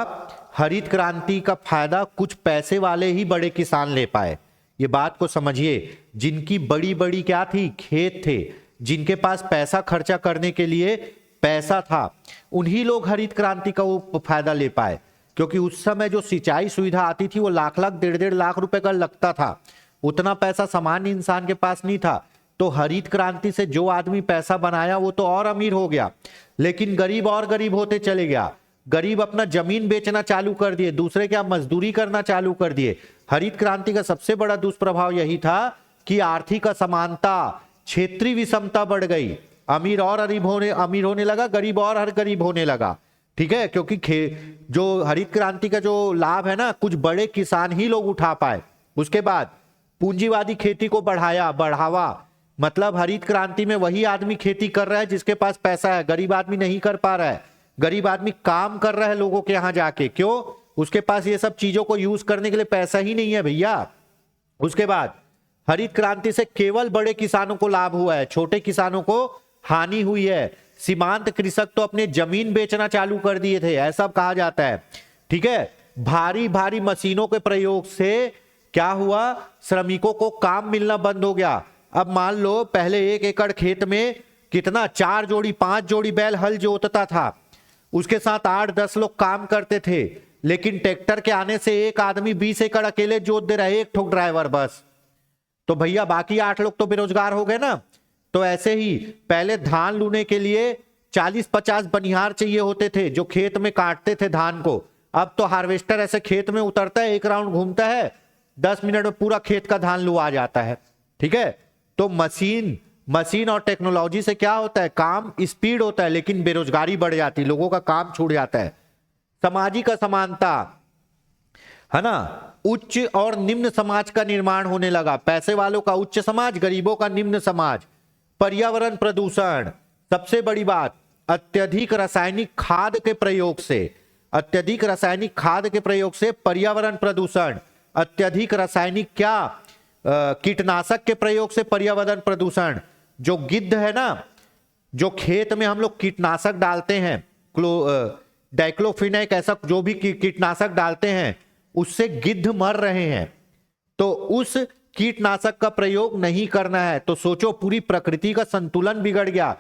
हरित क्रांति का फायदा कुछ पैसे वाले ही बड़े किसान ले पाए। ये बात को समझिए, जिनकी बड़ी बड़ी क्या थी, खेत थे, जिनके पास पैसा खर्चा करने के लिए पैसा था, उन्हीं लोग हरित क्रांति का वो फायदा ले पाए। क्योंकि उस समय जो सिंचाई सुविधा आती थी वो लाख लाख 1.5 लाख रुपए का लगता था। उतना पैसा सामान्य इंसान के पास नहीं था। तो हरित क्रांति से जो आदमी पैसा बनाया वो तो और अमीर हो गया, लेकिन गरीब और गरीब होते चले गया। गरीब अपना जमीन बेचना चालू कर दिए, दूसरे क्या मजदूरी करना चालू कर दिए। हरित क्रांति का सबसे बड़ा दुष्प्रभाव यही था कि आर्थिक असमानता, क्षेत्रीय विषमता बढ़ गई। अमीर होने लगा, गरीब और हर गरीब होने लगा। ठीक है, क्योंकि जो हरित क्रांति का जो लाभ है ना, कुछ बड़े किसान ही लोग उठा पाए। उसके बाद पूंजीवादी खेती को बढ़ावा, मतलब हरित क्रांति में वही आदमी खेती कर रहा है जिसके पास पैसा है, गरीब आदमी नहीं कर पा रहा है। गरीब आदमी काम कर रहा है लोगों के यहां जाके, क्यों, उसके पास ये सब चीजों को यूज करने के लिए पैसा ही नहीं है भैया। उसके बाद हरित क्रांति से केवल बड़े किसानों को लाभ हुआ है, छोटे किसानों को हानि हुई है। सीमांत कृषक तो अपने जमीन बेचना चालू कर दिए थे, ऐसा कहा जाता है। ठीक है, भारी भारी मशीनों के प्रयोग से क्या हुआ, श्रमिकों को काम मिलना बंद हो गया। अब मान लो पहले 1 एकड़ खेत में कितना 4 जोड़ी 5 जोड़ी बैल हल जोतता था, उसके साथ 8-10 लोग काम करते थे। लेकिन ट्रैक्टर के आने से एक आदमी 20 एकड़ अकेले जोत दे रहा है, एक ठोक ड्राइवर बस। तो भैया बाकी 8 लोग तो बेरोजगार हो गए ना। तो ऐसे ही पहले धान लूने के लिए 40-50 बनिहार चाहिए होते थे जो खेत में काटते थे धान को। अब तो हार्वेस्टर ऐसे खेत में उतरता है, 1 राउंड घूमता है, 10 मिनट में पूरा खेत का धान लुआ जाता है। ठीक है, तो मशीन और टेक्नोलॉजी से क्या होता है, काम स्पीड होता है, लेकिन बेरोजगारी बढ़ जाती है, लोगों का काम छूट जाता है। सामाजिक असमानता, है ना, उच्च और निम्न समाज का निर्माण होने लगा। पैसे वालों का उच्च समाज, गरीबों का निम्न समाज। पर्यावरण प्रदूषण, सबसे बड़ी बात, अत्यधिक रासायनिक खाद के प्रयोग से पर्यावरण प्रदूषण। अत्यधिक रासायनिक क्या, कीटनाशक के प्रयोग से पर्यावरण प्रदूषण। जो गिद्ध है ना, जो खेत में हम लोग कीटनाशक डालते हैं, डाइक्लोफिनेक, ऐसा जो भी कीटनाशक डालते हैं, उससे गिद्ध मर रहे हैं। तो उस कीटनाशक का प्रयोग नहीं करना है। तो सोचो, पूरी प्रकृति का संतुलन बिगड़ गया।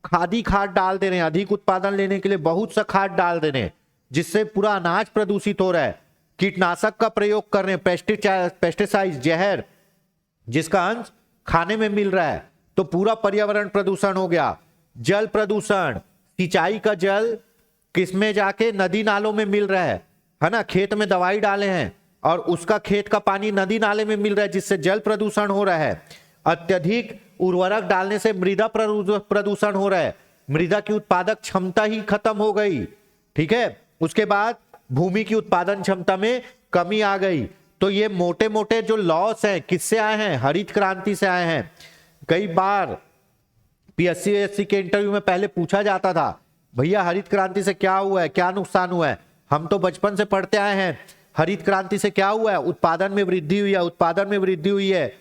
खादी खाद डाल दे रहे हैं, अधिक उत्पादन लेने के लिए बहुत सा खाद डाल दे रहे हैं, जिससे पूरा अनाज प्रदूषित हो रहा है। कीटनाशक का प्रयोग कर रहे हैं, पेस्टिसाइड, जहर, जिसका अंश खाने में मिल रहा है, तो पूरा पर्यावरण प्रदूषण हो गया। जल प्रदूषण, सिंचाई का जल किसमें जाके, नदी नालों में मिल रहा है ना। खेत में दवाई डाले हैं और उसका खेत का पानी नदी नाले में मिल रहा है, जिससे जल प्रदूषण हो रहा है। अत्यधिक उर्वरक डालने से मृदा प्रदूषण हो रहा है, मृदा की उत्पादक क्षमता ही खत्म हो गई। ठीक है, उसके बाद भूमि की उत्पादन क्षमता में कमी आ गई। तो ये मोटे मोटे जो लॉस हैं किससे आए हैं? हरित क्रांति से आए हैं। कई बार पीएससी के इंटरव्यू में पहले पूछा जाता था, भैया हरित क्रांति से क्या हुआ है, क्या नुकसान हुआ है? हम तो बचपन से पढ़ते आए हैं, हरित क्रांति से क्या हुआ है? उत्पादन में वृद्धि हुई है, उत्पादन में वृद्धि हुई है,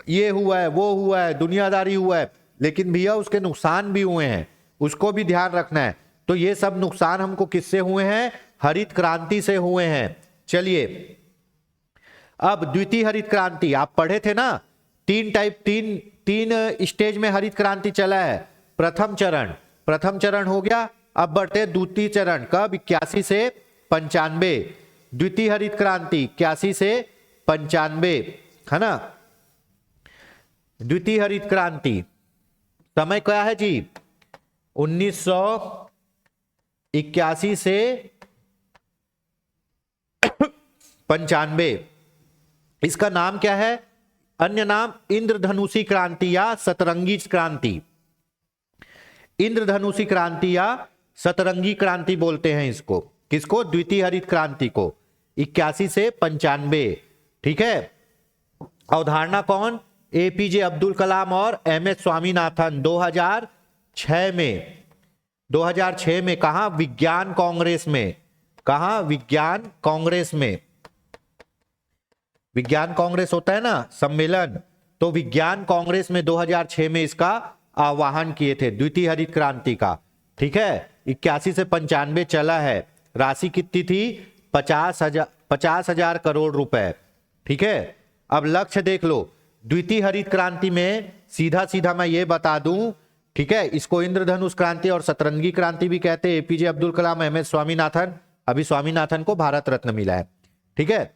ये हुआ है, वो हुआ है, दुनियादारी हुआ है। लेकिन भैया उसके नुकसान भी हुए हैं, उसको भी ध्यान रखना है। तो ये सब नुकसान हमको किससे हुए हैं? हरित क्रांति से हुए हैं। चलिए, अब द्वितीय हरित क्रांति आप पढ़े थे ना, तीन स्टेज में हरित क्रांति चला है। प्रथम चरण हो गया, अब बढ़ते हैं द्वितीय चरण। कब? 81 से 95। द्वितीय हरित क्रांति 81 से 95, है ना। द्वितीय हरित क्रांति समय क्या है जी? 1981 से 95। इसका नाम क्या है? अन्य नाम इंद्रधनुषी क्रांति या सतरंगी क्रांति। इंद्रधनुषी क्रांति या सतरंगी क्रांति बोलते हैं इसको। किसको? द्वितीय हरित क्रांति को। 81 से 95। ठीक है। अवधारणा कौन? एपीजे अब्दुल कलाम और एमएस स्वामीनाथन। 2006 में कहा? विज्ञान कांग्रेस में। कहा? विज्ञान कांग्रेस में। विज्ञान कांग्रेस होता है ना, सम्मेलन, तो विज्ञान कांग्रेस में 2006 में इसका आह्वान किए थे, द्वितीय हरित क्रांति का। ठीक है, 81 से 95 चला है। राशि कितनी थी? 50,000 करोड़ रुपए। ठीक है, अब लक्ष्य देख लो। द्वितीय हरित क्रांति में सीधा सीधा मैं ये बता दूं, ठीक है, इसको इंद्रधनुष क्रांति और सतरंगी क्रांति भी कहते हैं। एपीजे अब्दुल कलाम, एमएस स्वामीनाथन, अभी स्वामीनाथन को भारत रत्न मिला है। ठीक है,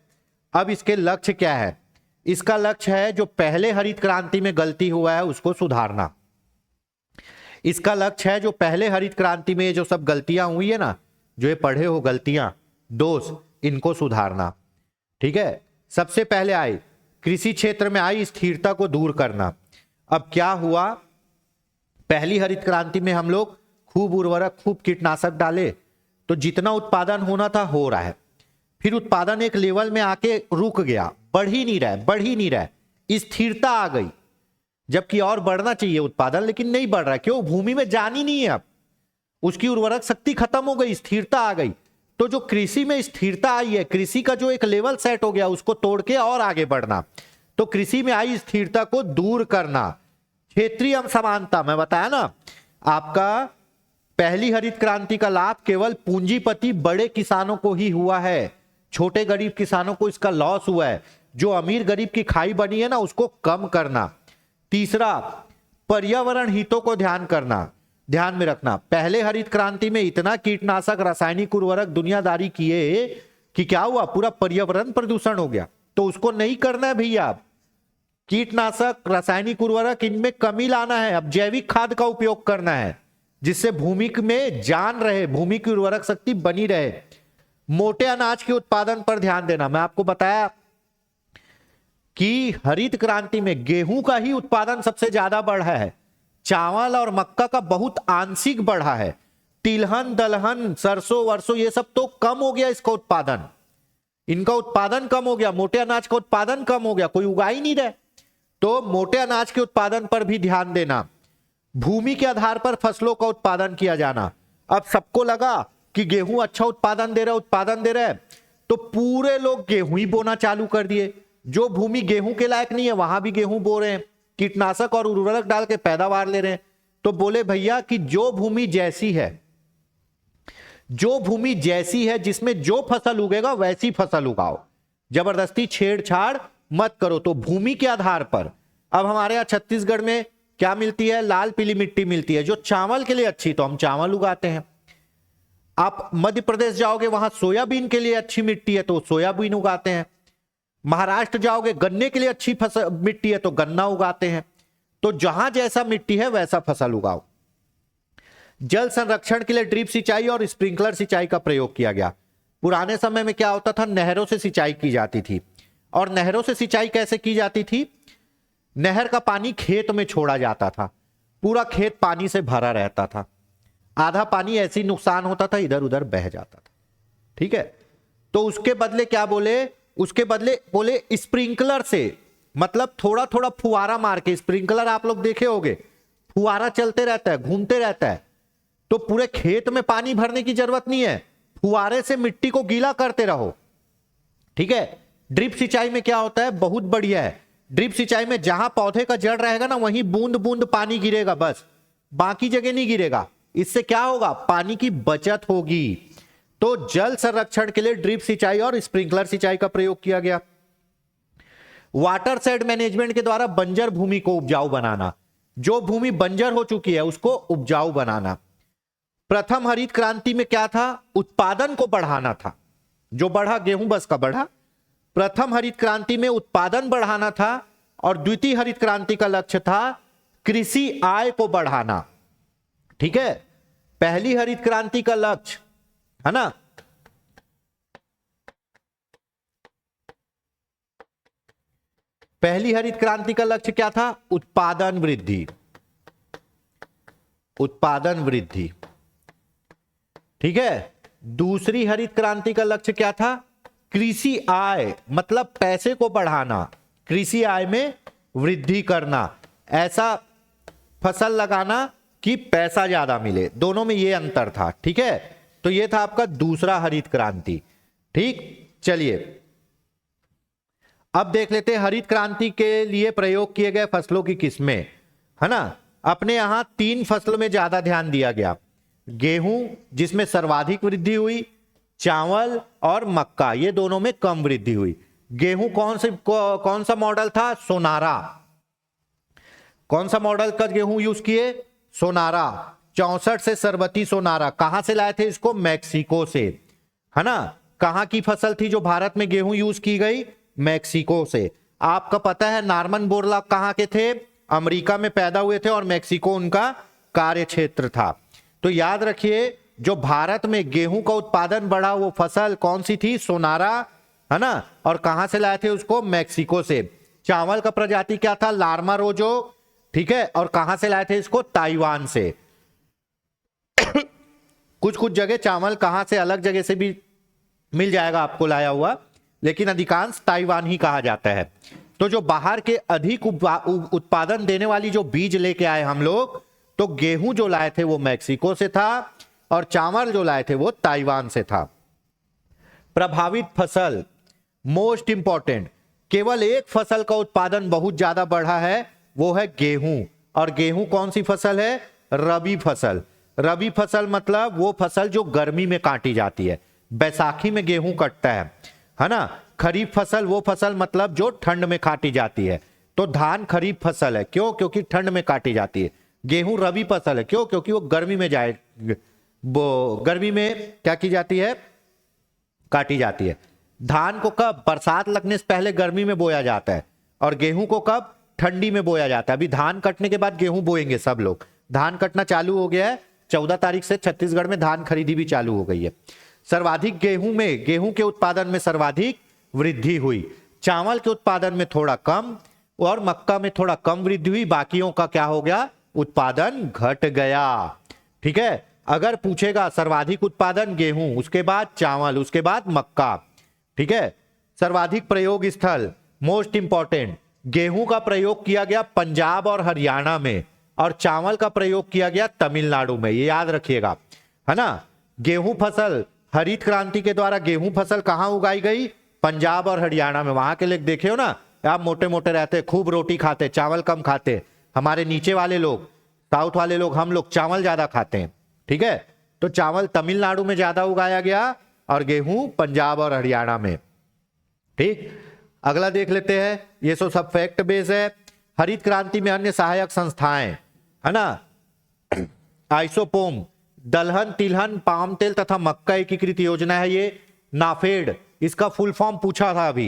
अब इसके लक्ष्य क्या है? इसका लक्ष्य है जो पहले हरित क्रांति में गलती हुआ है उसको सुधारना। इसका लक्ष्य है जो पहले हरित क्रांति में जो सब गलतियां हुई है ना, जो ये पढ़े हो गलतियां, दोष, इनको सुधारना। ठीक है, सबसे पहले आई कृषि क्षेत्र में आई स्थिरता को दूर करना। अब क्या हुआ? पहली हरित क्रांति में हम लोग खूब उर्वरक, खूब कीटनाशक डाले, तो जितना उत्पादन होना था हो रहा है। फिर उत्पादन एक लेवल में आके रुक गया, बढ़ ही नहीं रहा है, स्थिरता आ गई। जबकि और बढ़ना चाहिए उत्पादन, लेकिन नहीं बढ़ रहा है। क्यों? भूमि में जान ही नहीं है, अब उसकी उर्वरक शक्ति खत्म हो गई, स्थिरता आ गई। तो जो कृषि में स्थिरता आई है, कृषि का जो एक लेवल सेट हो गया, उसको तोड़ के और आगे बढ़ना। तो कृषि में आई स्थिरता को दूर करना। क्षेत्रीय असमानता, मैं बताया ना आपका, पहली हरित क्रांति का लाभ केवल पूंजीपति बड़े किसानों को ही हुआ है, छोटे गरीब किसानों को इसका लॉस हुआ है। जो अमीर गरीब की खाई बनी है ना, उसको कम करना। तीसरा, पर्यावरण हितों को ध्यान में रखना। पहले हरित क्रांति में इतना कीटनाशक, रासायनिक उर्वरक दुनियादारी किए कि क्या हुआ? पूरा पर्यावरण प्रदूषण हो गया। तो उसको नहीं करना है भैया। कीटनाशक, रासायनिक उर्वरक, इनमें कमी लाना है। अब जैविक खाद का उपयोग करना है, जिससे भूमि में जान रहे, भूमि की उर्वरक शक्ति बनी रहे। मोटे अनाज के उत्पादन पर ध्यान देना। मैं आपको बताया कि हरित क्रांति में गेहूं का ही उत्पादन सबसे ज्यादा बढ़ा है, चावल और मक्का का बहुत आंशिक बढ़ा है। तिलहन, दलहन, सरसों वर्सों ये सब तो कम हो गया, इसका उत्पादन, इनका उत्पादन कम हो गया। मोटे अनाज का उत्पादन कम हो गया, कोई उगा ही नहीं रहे। तो मोटे अनाज के उत्पादन पर भी ध्यान देना। भूमि के आधार पर फसलों का उत्पादन किया जाना। अब सबको लगा कि गेहूं अच्छा उत्पादन दे रहा है, तो पूरे लोग गेहूं ही बोना चालू कर दिए। जो भूमि गेहूं के लायक नहीं है वहां भी गेहूं बो रहे हैं, कीटनाशक और उर्वरक डाल के पैदावार ले रहे हैं। तो बोले भैया कि जो भूमि जैसी है जिसमें जो फसल उगेगा वैसी फसल उगाओ, जबरदस्ती छेड़छाड़ मत करो। तो भूमि के आधार पर अब हमारे यहां छत्तीसगढ़ में क्या मिलती है? लाल पीली मिट्टी मिलती है, जो चावल के लिए अच्छी, तो हम चावल उगाते हैं। आप मध्य प्रदेश जाओगे, वहां सोयाबीन के लिए अच्छी मिट्टी है, तो सोयाबीन उगाते हैं। महाराष्ट्र जाओगे, गन्ने के लिए अच्छी फसल मिट्टी है, तो गन्ना उगाते हैं। तो जहां जैसा मिट्टी है वैसा फसल उगाओ। जल संरक्षण के लिए ड्रिप सिंचाई और स्प्रिंकलर सिंचाई का प्रयोग किया गया। पुराने समय में क्या होता था? नहरों से सिंचाई की जाती थी। और नहरों से सिंचाई कैसे की जाती थी? नहर का पानी खेत में छोड़ा जाता था, पूरा खेत पानी से भरा रहता था, आधा पानी ऐसे ही नुकसान होता था, इधर उधर बह जाता था। ठीक है, तो उसके बदले क्या बोले, उसके बदले बोले स्प्रिंकलर से, मतलब थोड़ा थोड़ा फुवारा मार के, स्प्रिंकलर आप लोग देखे होंगे, फुवारा चलते रहता है, घूमते रहता है, तो पूरे खेत में पानी भरने की जरूरत नहीं है, फुवारे से मिट्टी को गीला करते रहो। ठीक है, ड्रिप सिंचाई में क्या होता है, बहुत बढ़िया है, ड्रिप सिंचाई में जहां पौधे का जड़ रहेगा ना वहीं बूंद बूंद पानी गिरेगा, बस बाकी जगह नहीं गिरेगा। इससे क्या होगा, पानी की बचत होगी। तो जल संरक्षण के लिए ड्रिप सिंचाई और स्प्रिंकलर सिंचाई का प्रयोग किया गया। वाटर शेड मैनेजमेंट के द्वारा बंजर भूमि को उपजाऊ बनाना, जो भूमि बंजर हो चुकी है उसको उपजाऊ बनाना। प्रथम हरित क्रांति में क्या था, उत्पादन को बढ़ाना था, जो बढ़ा गेहूं बस का बढ़ा। प्रथम हरित क्रांति में उत्पादन बढ़ाना था और द्वितीय हरित क्रांति का लक्ष्य था कृषि आय को बढ़ाना। ठीक है, पहली हरित क्रांति का लक्ष्य है ना, पहली हरित क्रांति का लक्ष्य क्या था, उत्पादन वृद्धि, उत्पादन वृद्धि। ठीक है, दूसरी हरित क्रांति का लक्ष्य क्या था, कृषि आय, मतलब पैसे को बढ़ाना, कृषि आय में वृद्धि करना, ऐसा फसल लगाना कि पैसा ज्यादा मिले, दोनों में ये अंतर था। ठीक है, तो ये था आपका दूसरा हरित क्रांति। ठीक, चलिए अब देख लेते हैं हरित क्रांति के लिए प्रयोग किए गए फसलों की किस्में, है ना। अपने यहां 3 फसलों में ज्यादा ध्यान दिया गया, गेहूं जिसमें सर्वाधिक वृद्धि हुई, चावल और मक्का, ये दोनों में कम वृद्धि हुई। गेहूं कौन सा मॉडल था, सोनारा, कौन सा मॉडल का गेहूं यूज किए, सोनारा 64 से सरबती सोनारा। कहां से लाए थे इसको, मैक्सिको से, है ना। कहां की फसल थी जो भारत में गेहूं यूज की गई, मैक्सिको से। आपका पता है नॉर्मन बोरलॉग कहां के थे, अमेरिका में पैदा हुए थे और मैक्सिको उनका कार्य क्षेत्र था। तो याद रखिए जो भारत में गेहूं का उत्पादन बढ़ा वो फसल कौन सी थी, सोनारा, है ना। और कहां से लाए थे उसको, मैक्सिको से। चावल का प्रजाति क्या था, लार्मा रोजो, ठीक है, और कहां से लाए थे इसको, ताइवान से। कुछ कुछ जगह चावल कहां से अलग जगह से भी मिल जाएगा आपको लाया हुआ, लेकिन अधिकांश ताइवान ही कहा जाता है। तो जो बाहर के अधिक उत्पादन देने वाली जो बीज लेके आए हम लोग, तो गेहूं जो लाए थे वो मैक्सिको से था और चावल जो लाए थे वो ताइवान से था। प्रभावित फसल, मोस्ट इंपॉर्टेंट, केवल एक फसल का उत्पादन बहुत ज्यादा बढ़ा है, वो है गेहूं। और गेहूं कौन सी फसल है, रबी फसल। रबी फसल मतलब वो फसल जो गर्मी में काटी जाती है, बैसाखी में गेहूं कटता है ना। खरीफ फसल वो फसल मतलब जो ठंड में काटी जाती है, तो धान खरीफ फसल है, क्यों, क्योंकि ठंड में काटी जाती है। गेहूं रबी फसल है, क्यों, क्योंकि वो गर्मी में जाए, वो गर्मी में क्या की जाती है, काटी जाती है। धान को कब, बरसात लगने से पहले गर्मी में बोया जाता है, और गेहूं को कब, ठंडी में बोया जाता है। अभी धान कटने के बाद गेहूं बोएंगे सब लोग, धान कटना चालू हो गया है, 14 तारीख से छत्तीसगढ़ में धान खरीदी भी चालू हो गई है। सर्वाधिक गेहूं के उत्पादन में सर्वाधिक वृद्धि हुई, चावल के उत्पादन में थोड़ा कम और मक्का में थोड़ा कम वृद्धि हुई, बाकियों का क्या हो गया, उत्पादन घट गया। ठीक है, अगर पूछेगा सर्वाधिक उत्पादन गेहूं, उसके बाद चावल, उसके बाद मक्का। ठीक है, सर्वाधिक प्रयोग स्थल, मोस्ट इंपॉर्टेंट, गेहूं का प्रयोग किया गया पंजाब और हरियाणा में, और चावल का प्रयोग किया गया तमिलनाडु में, ये याद रखिएगा, है ना। गेहूं फसल हरित क्रांति के द्वारा गेहूं फसल कहां उगाई गई, पंजाब और हरियाणा में। वहां के लोग देखे हो ना, आप मोटे मोटे रहते, खूब रोटी खाते, चावल कम खाते। हमारे नीचे वाले लोग, साउथ वाले लोग, हम लोग चावल ज्यादा खाते हैं। ठीक है, तो चावल तमिलनाडु में ज्यादा उगाया गया और गेहूं पंजाब और हरियाणा में। ठीक, अगला देख लेते हैं, ये सब फैक्ट बेस है। हरित क्रांति में अन्य सहायक संस्थाएं, है ना, आइसोपोम, दलहन, तिलहन, पाम तेल तथा मक्का एकीकृत योजना है ये। नाफेड, इसका फुल फॉर्म पूछा था अभी,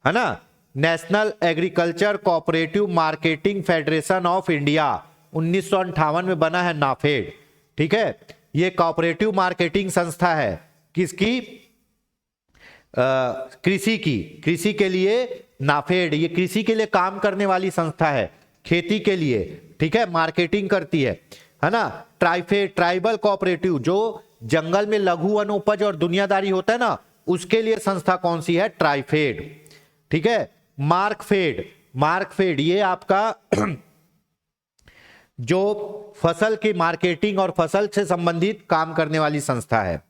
है ना, national agriculture cooperative marketing federation of India, 1958 में बना है नाफेड। ठीक है, ये कोऑपरेटिव मार्केटिंग संस्था है, किसकी, कृषि की, कृषि के लिए नाफेड, ये कृषि के लिए काम करने वाली संस्था है, खेती के लिए, ठीक है, मार्केटिंग करती है ना। ट्राइफेड, ट्राइबल कोऑपरेटिव, जो जंगल में लघु वनोपज और दुनियादारी होता है ना, उसके लिए संस्था कौन सी है? ट्राइफेड, ठीक है। मार्कफेड, मार्कफेड ये आपका जो फसल की मार्केटिंग और फसल से संबंधित काम करने वाली संस्था है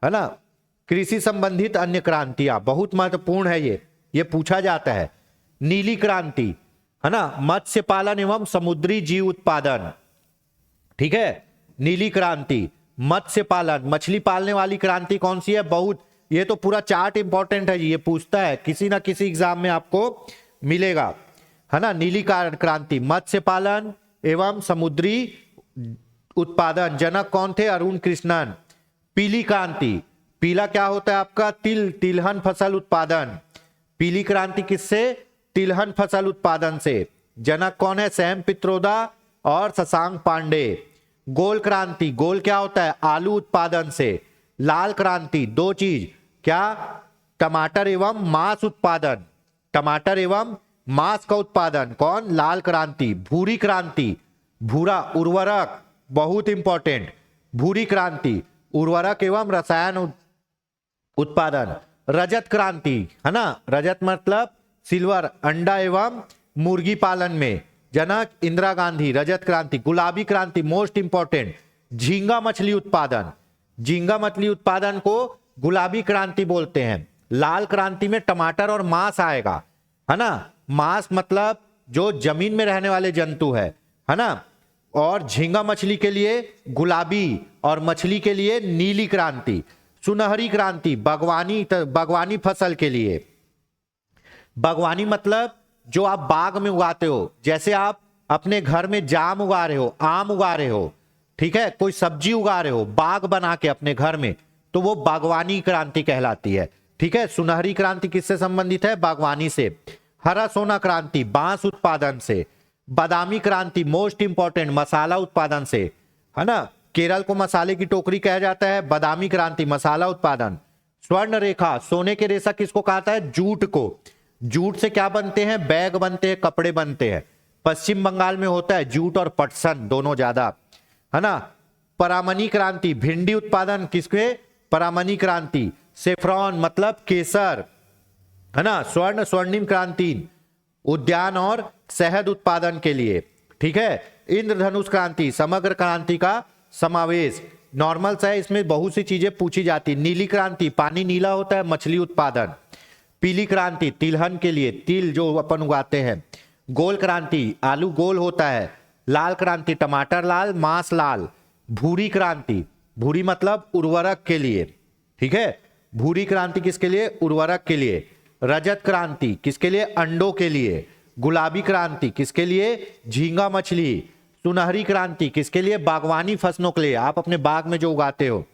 ना। कृषि संबंधित अन्य क्रांतियां, बहुत महत्वपूर्ण है ये पूछा जाता है। नीली क्रांति, है ना, मत्स्य पालन एवं समुद्री जीव उत्पादन, ठीक है। नीली क्रांति, मत्स्य पालन, मछली पालने वाली क्रांति कौन सी है? बहुत, ये तो पूरा चार्ट इंपॉर्टेंट है, ये पूछता है किसी ना किसी एग्जाम में आपको मिलेगा, है ना। नीली क्रांति, मत्स्य पालन एवं समुद्री उत्पादन, जनक कौन थे? अरुण कृष्णन। पीली क्रांति, पीला क्या होता है आपका? तिलहन फसल उत्पादन। पीली क्रांति किससे? तिलहन फसल उत्पादन से। जनक कौन है? सैम पित्रोदा और शशांक पांडे। गोल क्रांति, गोल क्या होता है? आलू उत्पादन से। लाल क्रांति, दो चीज, क्या? टमाटर एवं मांस उत्पादन, टमाटर एवं मांस का उत्पादन, कौन? लाल क्रांति। भूरी क्रांति, भूरा उर्वरक, बहुत इंपॉर्टेंट, भूरी क्रांति, उर्वरक एवं रसायन उत्पादन। रजत क्रांति, है ना, रजत मतलब सिल्वर, अंडा एवं मुर्गी पालन में, जनक इंदिरा गांधी। रजत क्रांति। गुलाबी क्रांति, मोस्ट इंपॉर्टेंट, झींगा मछली उत्पादन, झींगा मछली उत्पादन को गुलाबी क्रांति बोलते हैं। लाल क्रांति में टमाटर और मांस आएगा, है ना, मांस मतलब जो जमीन में रहने वाले जंतु है ना। और झींगा मछली के लिए गुलाबी और मछली के लिए नीली क्रांति। सुनहरी क्रांति, बागवानी फसल के लिए, बागवानी मतलब जो आप बाग में उगाते हो, जैसे आप अपने घर में जाम उगा रहे हो, आम उगा रहे हो, ठीक है, कोई सब्जी उगा रहे हो बाग बना के अपने घर में, तो वो बागवानी क्रांति कहलाती है, ठीक है। सुनहरी क्रांति किससे संबंधित है? बागवानी से। हरा सोना क्रांति, बांस उत्पादन से। बादामी क्रांति, मोस्ट इंपॉर्टेंट, मसाला उत्पादन से, है ना। केरल को मसाले की टोकरी कहा जाता है। बादामी क्रांति, मसाला उत्पादन। स्वर्ण रेखा, सोने के रेशा किसको कहता है? जूट को। जूट से क्या बनते हैं? बैग बनते हैं, कपड़े बनते हैं। पश्चिम बंगाल में होता है जूट और पटसन दोनों ज्यादा, है ना। परामनी क्रांति, भिंडी उत्पादन किसके? परामनी क्रांति। सेफ्रॉन मतलब केसर, है ना। स्वर्णिम क्रांति, उद्यान और शहद उत्पादन के लिए, ठीक है। इंद्रधनुष क्रांति, समग्र क्रांति का समावेश। नॉर्मल सा है, इसमें बहुत सी चीजें पूछी जाती। नीली क्रांति, पानी नीला होता है, मछली उत्पादन। पीली क्रांति, तिलहन के लिए, तिल जो अपन उगाते हैं। गोल क्रांति, आलू गोल होता है। लाल क्रांति, टमाटर लाल, मांस लाल। भूरी क्रांति, भूरी मतलब उर्वरक के लिए, ठीक है। भूरी क्रांति किसके लिए? उर्वरक के लिए। रजत क्रांति किसके लिए? अंडों के लिए। गुलाबी क्रांति किसके लिए? झींगा मछली। सुनहरी क्रांति किसके लिए? बागवानी फसलों के लिए, आप अपने बाग में जो उगाते हो।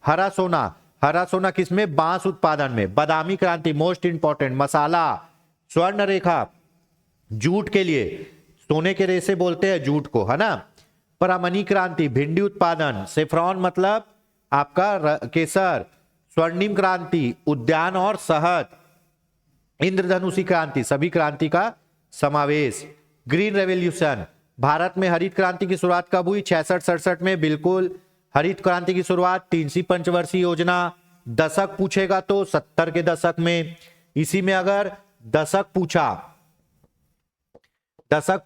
हरा सोना, हरा सोना किसमें? बांस उत्पादन में। बादामी क्रांति, मोस्ट इंपॉर्टेंट, मसाला। स्वर्ण रेखा, जूट के लिए, सोने के रेशे बोलते हैं जूट को, है ना। परामनी क्रांति, भिंडी उत्पादन। सेफ्रॉन मतलब आपका केसर। स्वर्णिम क्रांति, उद्यान और शहद। इंद्रधनुषी क्रांति, सभी क्रांति का समावेश। ग्रीन रेवोल्यूशन, भारत में हरित क्रांति की शुरुआत कब हुई? 66-67 में, बिल्कुल। हरित क्रांति की शुरुआत 3वीं पंचवर्षीय योजना। दशक पूछेगा तो 70 के दशक में। इसी में अगर दशक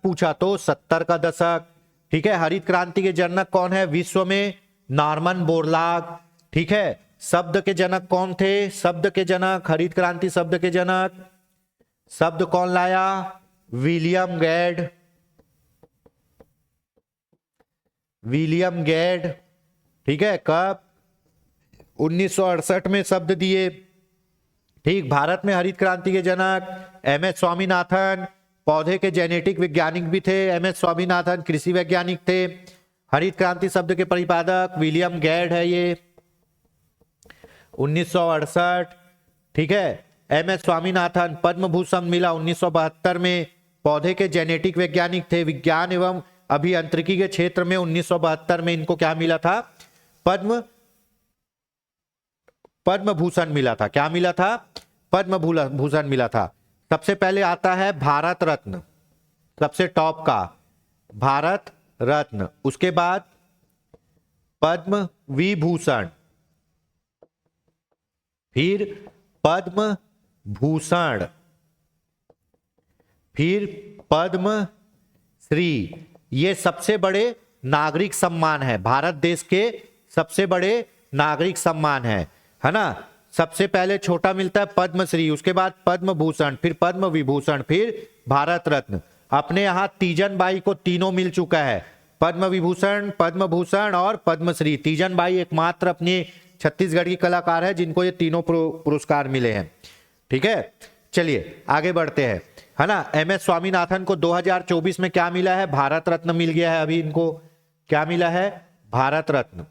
पूछा तो 70 का दशक, ठीक है। हरित क्रांति के जनक कौन है विश्व में? नॉर्मन बोरलॉग, ठीक है। शब्द के जनक कौन थे? शब्द के जनक, हरित क्रांति शब्द के जनक, शब्द कौन लाया? विलियम गेड, विलियम गेड, ठीक है। कब? 1968 में शब्द दिए, ठीक। भारत में हरित क्रांति के जनक एमएस स्वामीनाथन, पौधे के जेनेटिक वैज्ञानिक भी थे एमएस स्वामीनाथन, कृषि वैज्ञानिक थे। हरित क्रांति शब्द के प्रतिपादक विलियम गेड है ये, 1968, ठीक है। एमएस स्वामीनाथन, पद्म भूषण मिला 1972 में, पौधे के जेनेटिक वैज्ञानिक थे। विज्ञान एवं अभियांत्रिकी के क्षेत्र में 1972 में इनको क्या मिला था? पद्म भूषण मिला था। क्या मिला था? पद्म भूषण मिला था। सबसे पहले आता है भारत रत्न, सबसे टॉप का भारत रत्न, उसके बाद पद्म विभूषण, फिर पद्म भूषण, फिर पद्म श्री। ये सबसे बड़े नागरिक सम्मान है, भारत देश के सबसे बड़े नागरिक सम्मान है ना। सबसे पहले छोटा मिलता है पद्मश्री, उसके बाद पद्म भूषण, फिर पद्म विभूषण, फिर भारत रत्न। अपने यहां तीजन बाई को तीनों मिल चुका है, पद्म विभूषण, पद्म भूषण और पद्मश्री। तीजन बाई एकमात्र अपनी छत्तीसगढ़ की कलाकार है जिनको ये तीनों पुरस्कार मिले हैं। ठीक है, चलिए आगे बढ़ते हैं, है ना। एम.एस. स्वामीनाथन को 2024 में क्या मिला है? भारत रत्न मिल गया है। अभी इनको क्या मिला है? भारत रत्न।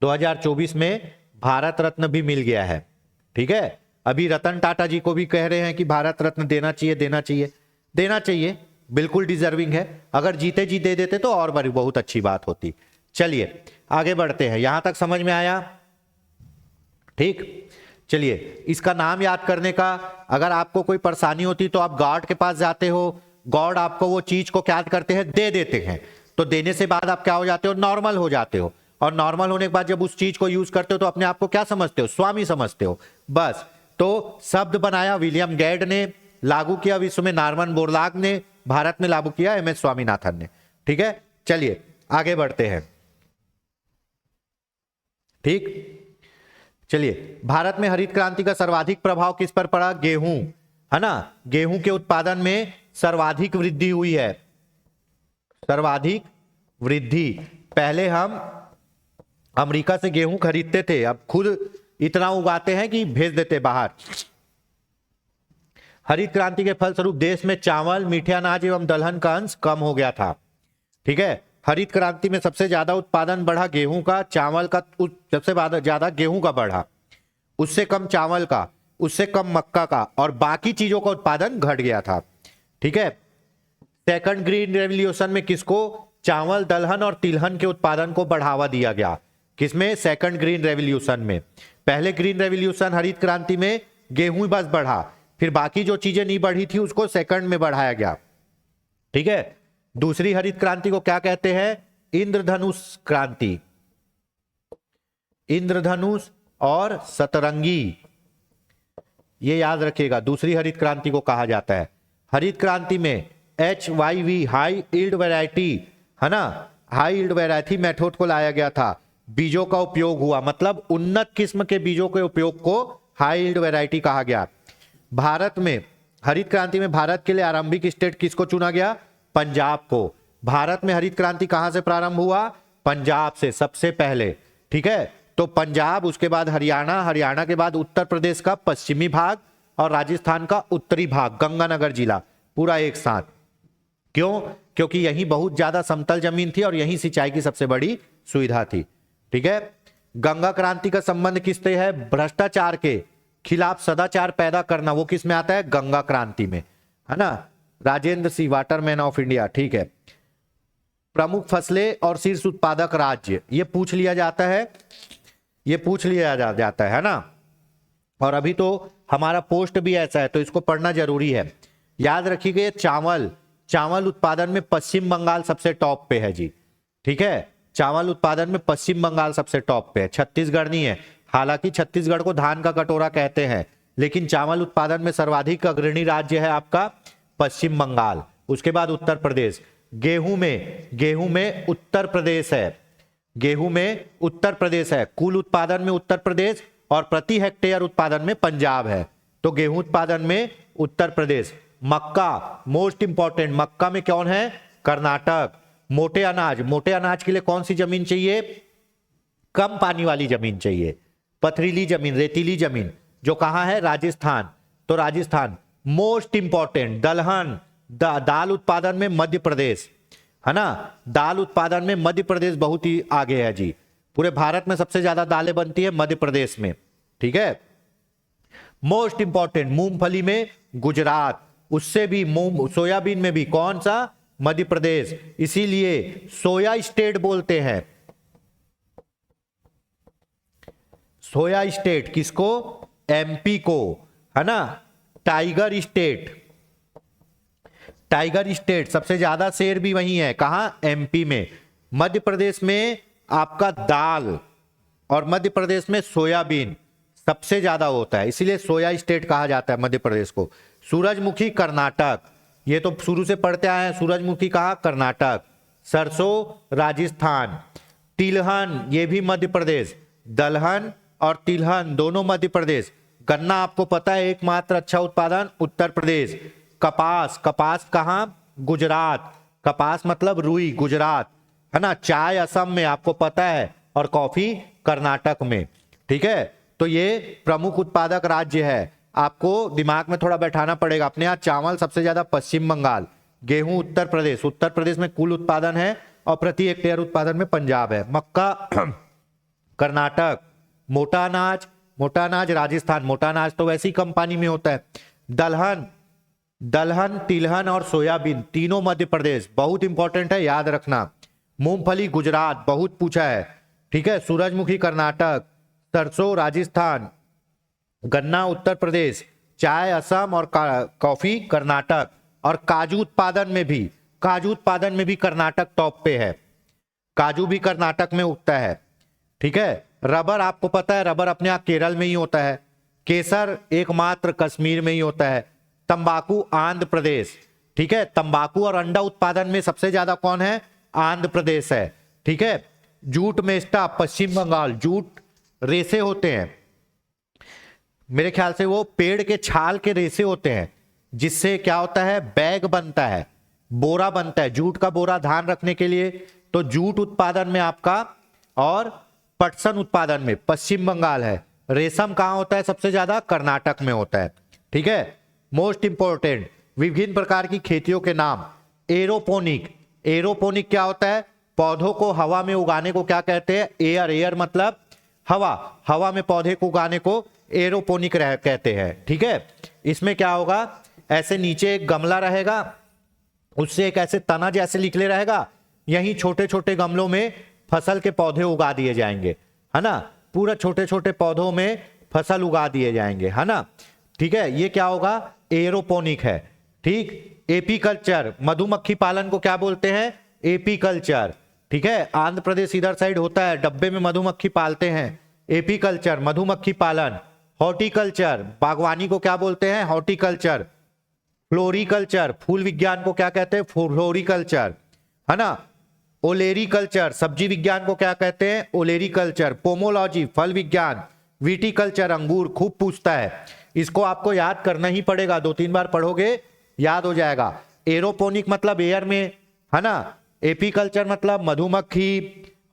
2024 में भारत रत्न भी मिल गया है। ठीक है, अभी रतन टाटा जी को भी कह रहे हैं कि भारत रत्न देना चाहिए, देना चाहिए, देना चाहिए, बिल्कुल डिजर्विंग है। अगर जीते जी दे देते तो और बड़ी बहुत अच्छी बात होती। चलिए आगे बढ़ते हैं, यहां तक समझ में आया? ठीक, चलिए इसका नाम याद करने का अगर आपको कोई परेशानी होती तो आप गॉड के पास जाते हो, गॉड आपको वो चीज को क्या करते हैं? दे देते हैं। तो देने से बाद आप क्या हो जाते हो? नॉर्मल हो जाते हो। और नॉर्मल होने के बाद जब उस चीज को यूज करते हो तो अपने आप को क्या समझते हो? स्वामी समझते हो, बस। तो शब्द बनाया विलियम गेड ने, लागू किया विश्व में नॉर्मन बोरलाग ने, भारत में लागू किया एम.एस. स्वामीनाथन ने। ठीक है, चलिए आगे बढ़ते हैं। ठीक, चलिए भारत में हरित क्रांति का सर्वाधिक प्रभाव किस पर पड़ा? गेहूं, है ना। गेहूं के उत्पादन में सर्वाधिक वृद्धि हुई है, सर्वाधिक वृद्धि। पहले हम अमेरिका से गेहूं खरीदते थे, अब खुद इतना उगाते हैं कि भेज देते बाहर। हरित क्रांति के फलस्वरूप देश में चावल, मीठे अनाज एवं दलहन का अंश कम हो गया था। ठीक है, हरित क्रांति में सबसे ज्यादा उत्पादन बढ़ा गेहूं का, चावल का सबसे ज्यादा गेहूं का बढ़ा, उससे कम चावल का, उससे कम मक्का का, और बाकी चीजों का उत्पादन घट गया था। ठीक है, सेकंड ग्रीन रेवोल्यूशन में किसको? चावल, दलहन और तिलहन के उत्पादन को बढ़ावा दिया गया। किसमें? सेकंड ग्रीन रेवोल्यूशन में। पहले ग्रीन रेवोल्यूशन हरित क्रांति में गेहूं बस बढ़ा, फिर बाकी जो चीजें नहीं बढ़ी थी उसको सेकंड में बढ़ाया गया। ठीक है, दूसरी हरित क्रांति को क्या कहते हैं? इंद्रधनुष क्रांति, इंद्रधनुष और सतरंगी, ये याद रखिएगा, दूसरी हरित क्रांति को कहा जाता है। हरित क्रांति में HYV हाई यील्ड वैरायटी, है ना, हाई यील्ड वैरायटी मेथड को लाया गया था। बीजों का उपयोग हुआ, मतलब उन्नत किस्म के बीजों के उपयोग को हाई यील्ड वैरायटी कहा गया। भारत में हरित क्रांति में भारत के लिए आरंभिक स्टेट किसको चुना गया? पंजाब को। भारत में हरित क्रांति कहां से प्रारंभ हुआ? पंजाब से सबसे पहले। ठीक है, तो पंजाब, उसके बाद हरियाणा, हरियाणा के बाद उत्तर प्रदेश का पश्चिमी भाग और राजस्थान का उत्तरी भाग, गंगानगर जिला, पूरा एक साथ। क्यों? क्योंकि यहीं बहुत ज्यादा समतल जमीन थी और यहीं सिंचाई की सबसे बड़ी सुविधा थी। ठीक है, गंगा क्रांति का संबंध किससे है? भ्रष्टाचार के खिलाफ सदाचार पैदा करना, वो किस में आता है? गंगा क्रांति में, है ना। Rajendra Singh, Waterman of India. ठीक है, प्रमुख फसलें और शीर्ष उत्पादक राज्य, ये पूछ लिया जाता है, ये पूछ लिया जाता है ना। और अभी तो हमारा पोस्ट भी ऐसा है तो इसको पढ़ना जरूरी है। याद रखिए, चावल, चावल उत्पादन में पश्चिम बंगाल सबसे टॉप पे है जी। ठीक है, चावल उत्पादन में पश्चिम बंगाल सबसे टॉप पे है, छत्तीसगढ़ नहीं है। हालांकि छत्तीसगढ़ को धान का कटोरा कहते हैं, लेकिन चावल उत्पादन में सर्वाधिक अग्रणी राज्य है आपका पश्चिम बंगाल, उसके बाद उत्तर प्रदेश। गेहूं में उत्तर प्रदेश है, गेहूं में उत्तर प्रदेश है। कुल उत्पादन में उत्तर प्रदेश और प्रति हेक्टेयर उत्पादन में पंजाब है, तो गेहूं उत्पादन में उत्तर प्रदेश। मक्का, मोस्ट इंपॉर्टेंट, मक्का में कौन है? कर्नाटक। मोटे अनाज, मोटे अनाज के लिए कौन सी जमीन चाहिए? कम पानी वाली जमीन चाहिए, पथरीली जमीन, रेतीली जमीन, जो कहां है? राजस्थान। तो राजस्थान। मोस्ट इंपॉर्टेंट दलहन, दाल उत्पादन में मध्य प्रदेश, है ना। दाल उत्पादन में मध्य प्रदेश बहुत ही आगे है जी। पूरे भारत में सबसे ज्यादा दालें बनती है मध्य प्रदेश में। ठीक है, मोस्ट इंपॉर्टेंट मूंगफली में गुजरात, उससे भी सोयाबीन में भी कौन सा? मध्य प्रदेश। इसीलिए सोया स्टेट बोलते हैं। सोया स्टेट किसको? एमपी को, है ना। टाइगर स्टेट, टाइगर स्टेट सबसे ज्यादा शेर भी वही है, कहां? एमपी में। मध्य प्रदेश में आपका दाल और मध्य प्रदेश में सोयाबीन सबसे ज्यादा होता है, इसीलिए सोया स्टेट कहा जाता है मध्य प्रदेश को। सूरजमुखी कर्नाटक, ये तो शुरू से पढ़ते आए हैं, सूरजमुखी कहा? कर्नाटक। सरसों राजस्थान। तिलहन ये भी मध्य प्रदेश, दलहन और तिलहन दोनों मध्य प्रदेश। गन्ना आपको पता है एकमात्र अच्छा उत्पादन उत्तर प्रदेश। कपास, कपास कहां? गुजरात, कपास मतलब रुई, गुजरात, है ना। चाय असम में आपको पता है, और कॉफी कर्नाटक में, ठीक है। तो ये प्रमुख उत्पादक राज्य है, आपको दिमाग में थोड़ा बैठाना पड़ेगा। अपने यहाँ चावल सबसे ज्यादा पश्चिम बंगाल, गेहूं उत्तर प्रदेश, उत्तर प्रदेश में कुल उत्पादन है और प्रति हेक्टेयर उत्पादन में पंजाब है। मक्का कर्नाटक, मोटा अनाज, मोटा अनाज राजस्थान, मोटा अनाज तो वैसे ही कम पानी में होता है। दलहन, दलहन, तिलहन और सोयाबीन तीनों मध्य प्रदेश, बहुत इंपॉर्टेंट है, याद रखना। मूंगफली गुजरात, बहुत पूछा है, ठीक है। सूरजमुखी कर्नाटक, सरसों राजस्थान, गन्ना उत्तर प्रदेश, चाय असम और कॉफी कर्नाटक। और काजू उत्पादन में भी, काजू उत्पादन में भी कर्नाटक टॉप पे है, काजू भी कर्नाटक में उगता है, ठीक है। रबर आपको पता है, रबर अपने यहाँ केरल में ही होता है। केसर एकमात्र कश्मीर में ही होता है। तंबाकू आंध्र प्रदेश, ठीक है। तंबाकू और अंडा उत्पादन में सबसे ज्यादा कौन है? आंध्र प्रदेश है, ठीक है। जूट मेस्टा पश्चिम बंगाल, जूट रेसे होते हैं, मेरे ख्याल से वो पेड़ के छाल के रेसे होते हैं, जिससे क्या होता है? बैग बनता है, बोरा बनता है, जूट का बोरा धान रखने के लिए। तो जूट उत्पादन में आपका और पटसन उत्पादन में पश्चिम बंगाल है। रेशम कहां होता है सबसे ज्यादा? कर्नाटक में होता है, ठीक है। मोस्ट इंपोर्टेंट, विभिन्न प्रकार की खेतियों के नाम। एरोपोनिक, एरोपोनिक क्या होता है? पौधों को हवा में उगाने को क्या कहते हैं? एयर, एयर मतलब हवा, हवा में पौधे को उगाने को एरोपोनिक कहते हैं, ठीक है। इसमें क्या होगा? ऐसे नीचे एक गमला रहेगा, उससे एक ऐसे तना जैसे निकले रहेगा, यहीं छोटे छोटे गमलों में फसल के पौधे उगा दिए जाएंगे, है ना। पूरा छोटे छोटे पौधों में फसल उगा दिए जाएंगे, है ना, ठीक है। ये क्या होगा? एरोपोनिक है, ठीक। एपीकल्चर, मधुमक्खी पालन को क्या बोलते हैं? एपीकल्चर, ठीक है। आंध्र प्रदेश इधर साइड होता है, डब्बे में मधुमक्खी पालते हैं, एपीकल्चर मधुमक्खी पालन। हॉर्टिकल्चर, बागवानी को क्या बोलते हैं? हॉर्टिकल्चर। फ्लोरिकल्चर, फूल विज्ञान को क्या कहते हैं? फ्लोरिकल्चर, है ना। ओलेरीकल्चर, सब्जी विज्ञान को क्या कहते हैं? ओलेरीकल्चर। पोमोलॉजी, फल विज्ञान। विटिकल्चर, अंगूर, खूब पूछता है, इसको आपको याद करना ही पड़ेगा, 2-3 बार पढ़ोगे याद हो जाएगा। एरोपोनिक मतलब एयर में, है ना। एपीकल्चर मतलब मधुमक्खी।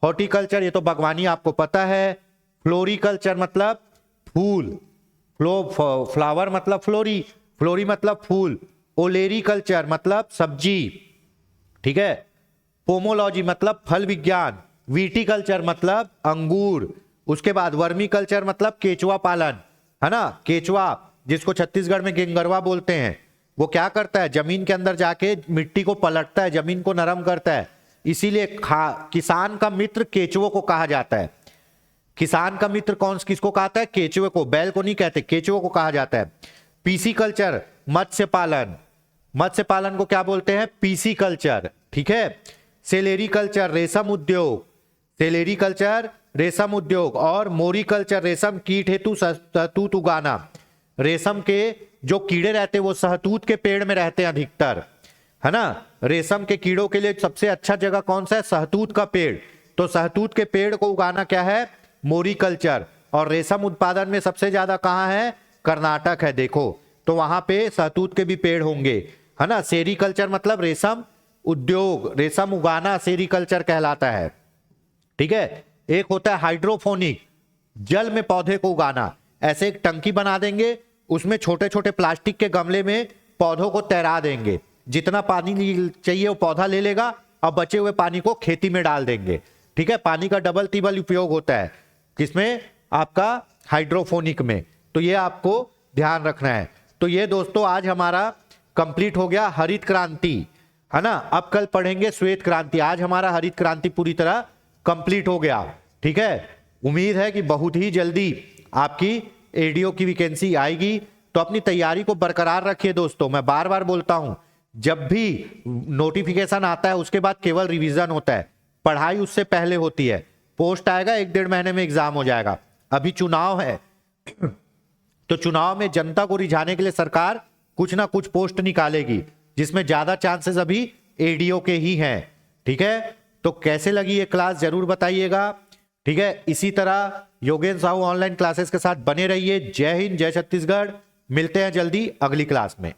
हॉर्टिकल्चर ये तो बागवानी आपको पता है। फ्लोरिकल्चर मतलब फूल, फ्लावर मतलब फ्लोरी, फ्लोरी मतलब फूल। ओलेरीकल्चर मतलब सब्जी, ठीक है। पोमोलॉजी मतलब फल विज्ञान। विटिकल्चर मतलब अंगूर। उसके बाद वर्मी कल्चर मतलब केचुआ पालन, है ना। केचुआ जिसको छत्तीसगढ़ में गेंगरवा बोलते हैं, वो क्या करता है? जमीन के अंदर जाके मिट्टी को पलटता है, जमीन को नरम करता है, इसीलिए किसान का मित्र केचुओं को कहा जाता है। किसान का मित्र कौन किसको कहता है? केचुए को, बैल को नहीं कहते, केचुए को कहा जाता है। पीसी कल्चर मत्स्य पालन, मत्स्य पालन को क्या बोलते हैं? पीसी कल्चर, ठीक है। सेलेरी कल्चर रेशम उद्योग, सेलेरी कल्चर रेशम उद्योग। और मोरिकल्चर रेशम कीट हेतु शहतूत उगाना। रेशम के जो कीड़े रहते हैं वो शहतूत के पेड़ में रहते हैं अधिकतर, है ना। रेशम के कीड़ों के लिए सबसे अच्छा जगह कौन सा है? शहतूत का पेड़। तो शहतूत के पेड़ को उगाना क्या है? मोरिकल्चर। और रेशम उत्पादन में सबसे ज्यादा कहां है? कर्नाटक है, देखो, तो वहां पे शहतूत के भी पेड़ होंगे, है ना। सेरीकल्चर मतलब रेशम उद्योग, रेशम उगाना सेरीकल्चर कहलाता है, ठीक है। एक होता है हाइड्रोफोनिक, जल में पौधे को उगाना। ऐसे एक टंकी बना देंगे, उसमें छोटे छोटे प्लास्टिक के गमले में पौधों को तैरा देंगे, जितना पानी चाहिए वो पौधा ले लेगा और बचे हुए पानी को खेती में डाल देंगे, ठीक है। पानी का डबल तिबल उपयोग होता है किसमें? आपका हाइड्रोफोनिक में। तो ये आपको ध्यान रखना है। तो ये दोस्तों आज हमारा कंप्लीट हो गया हरित क्रांति, है ना। अब कल पढ़ेंगे श्वेत क्रांति। आज हमारा हरित क्रांति पूरी तरह कंप्लीट हो गया, ठीक है। उम्मीद है कि बहुत ही जल्दी आपकी एडीओ की वैकेंसी आएगी। तो अपनी तैयारी को बरकरार रखिए दोस्तों। मैं बार बार बोलता हूं, जब भी नोटिफिकेशन आता है उसके बाद केवल रिवीजन होता है, पढ़ाई उससे पहले होती है। पोस्ट आएगा, 1-1.5 महीने में एग्जाम हो जाएगा। अभी चुनाव है तो चुनाव में जनता को रिझाने के लिए सरकार कुछ ना कुछ पोस्ट निकालेगी, जिसमें ज्यादा चांसेस अभी एडीओ के ही हैं। ठीक है, तो कैसे लगी ये क्लास जरूर बताइएगा। ठीक है, इसी तरह योगेंद्र साहू ऑनलाइन क्लासेस के साथ बने रहिए। जय हिंद, जय छत्तीसगढ़। मिलते हैं जल्दी अगली क्लास में।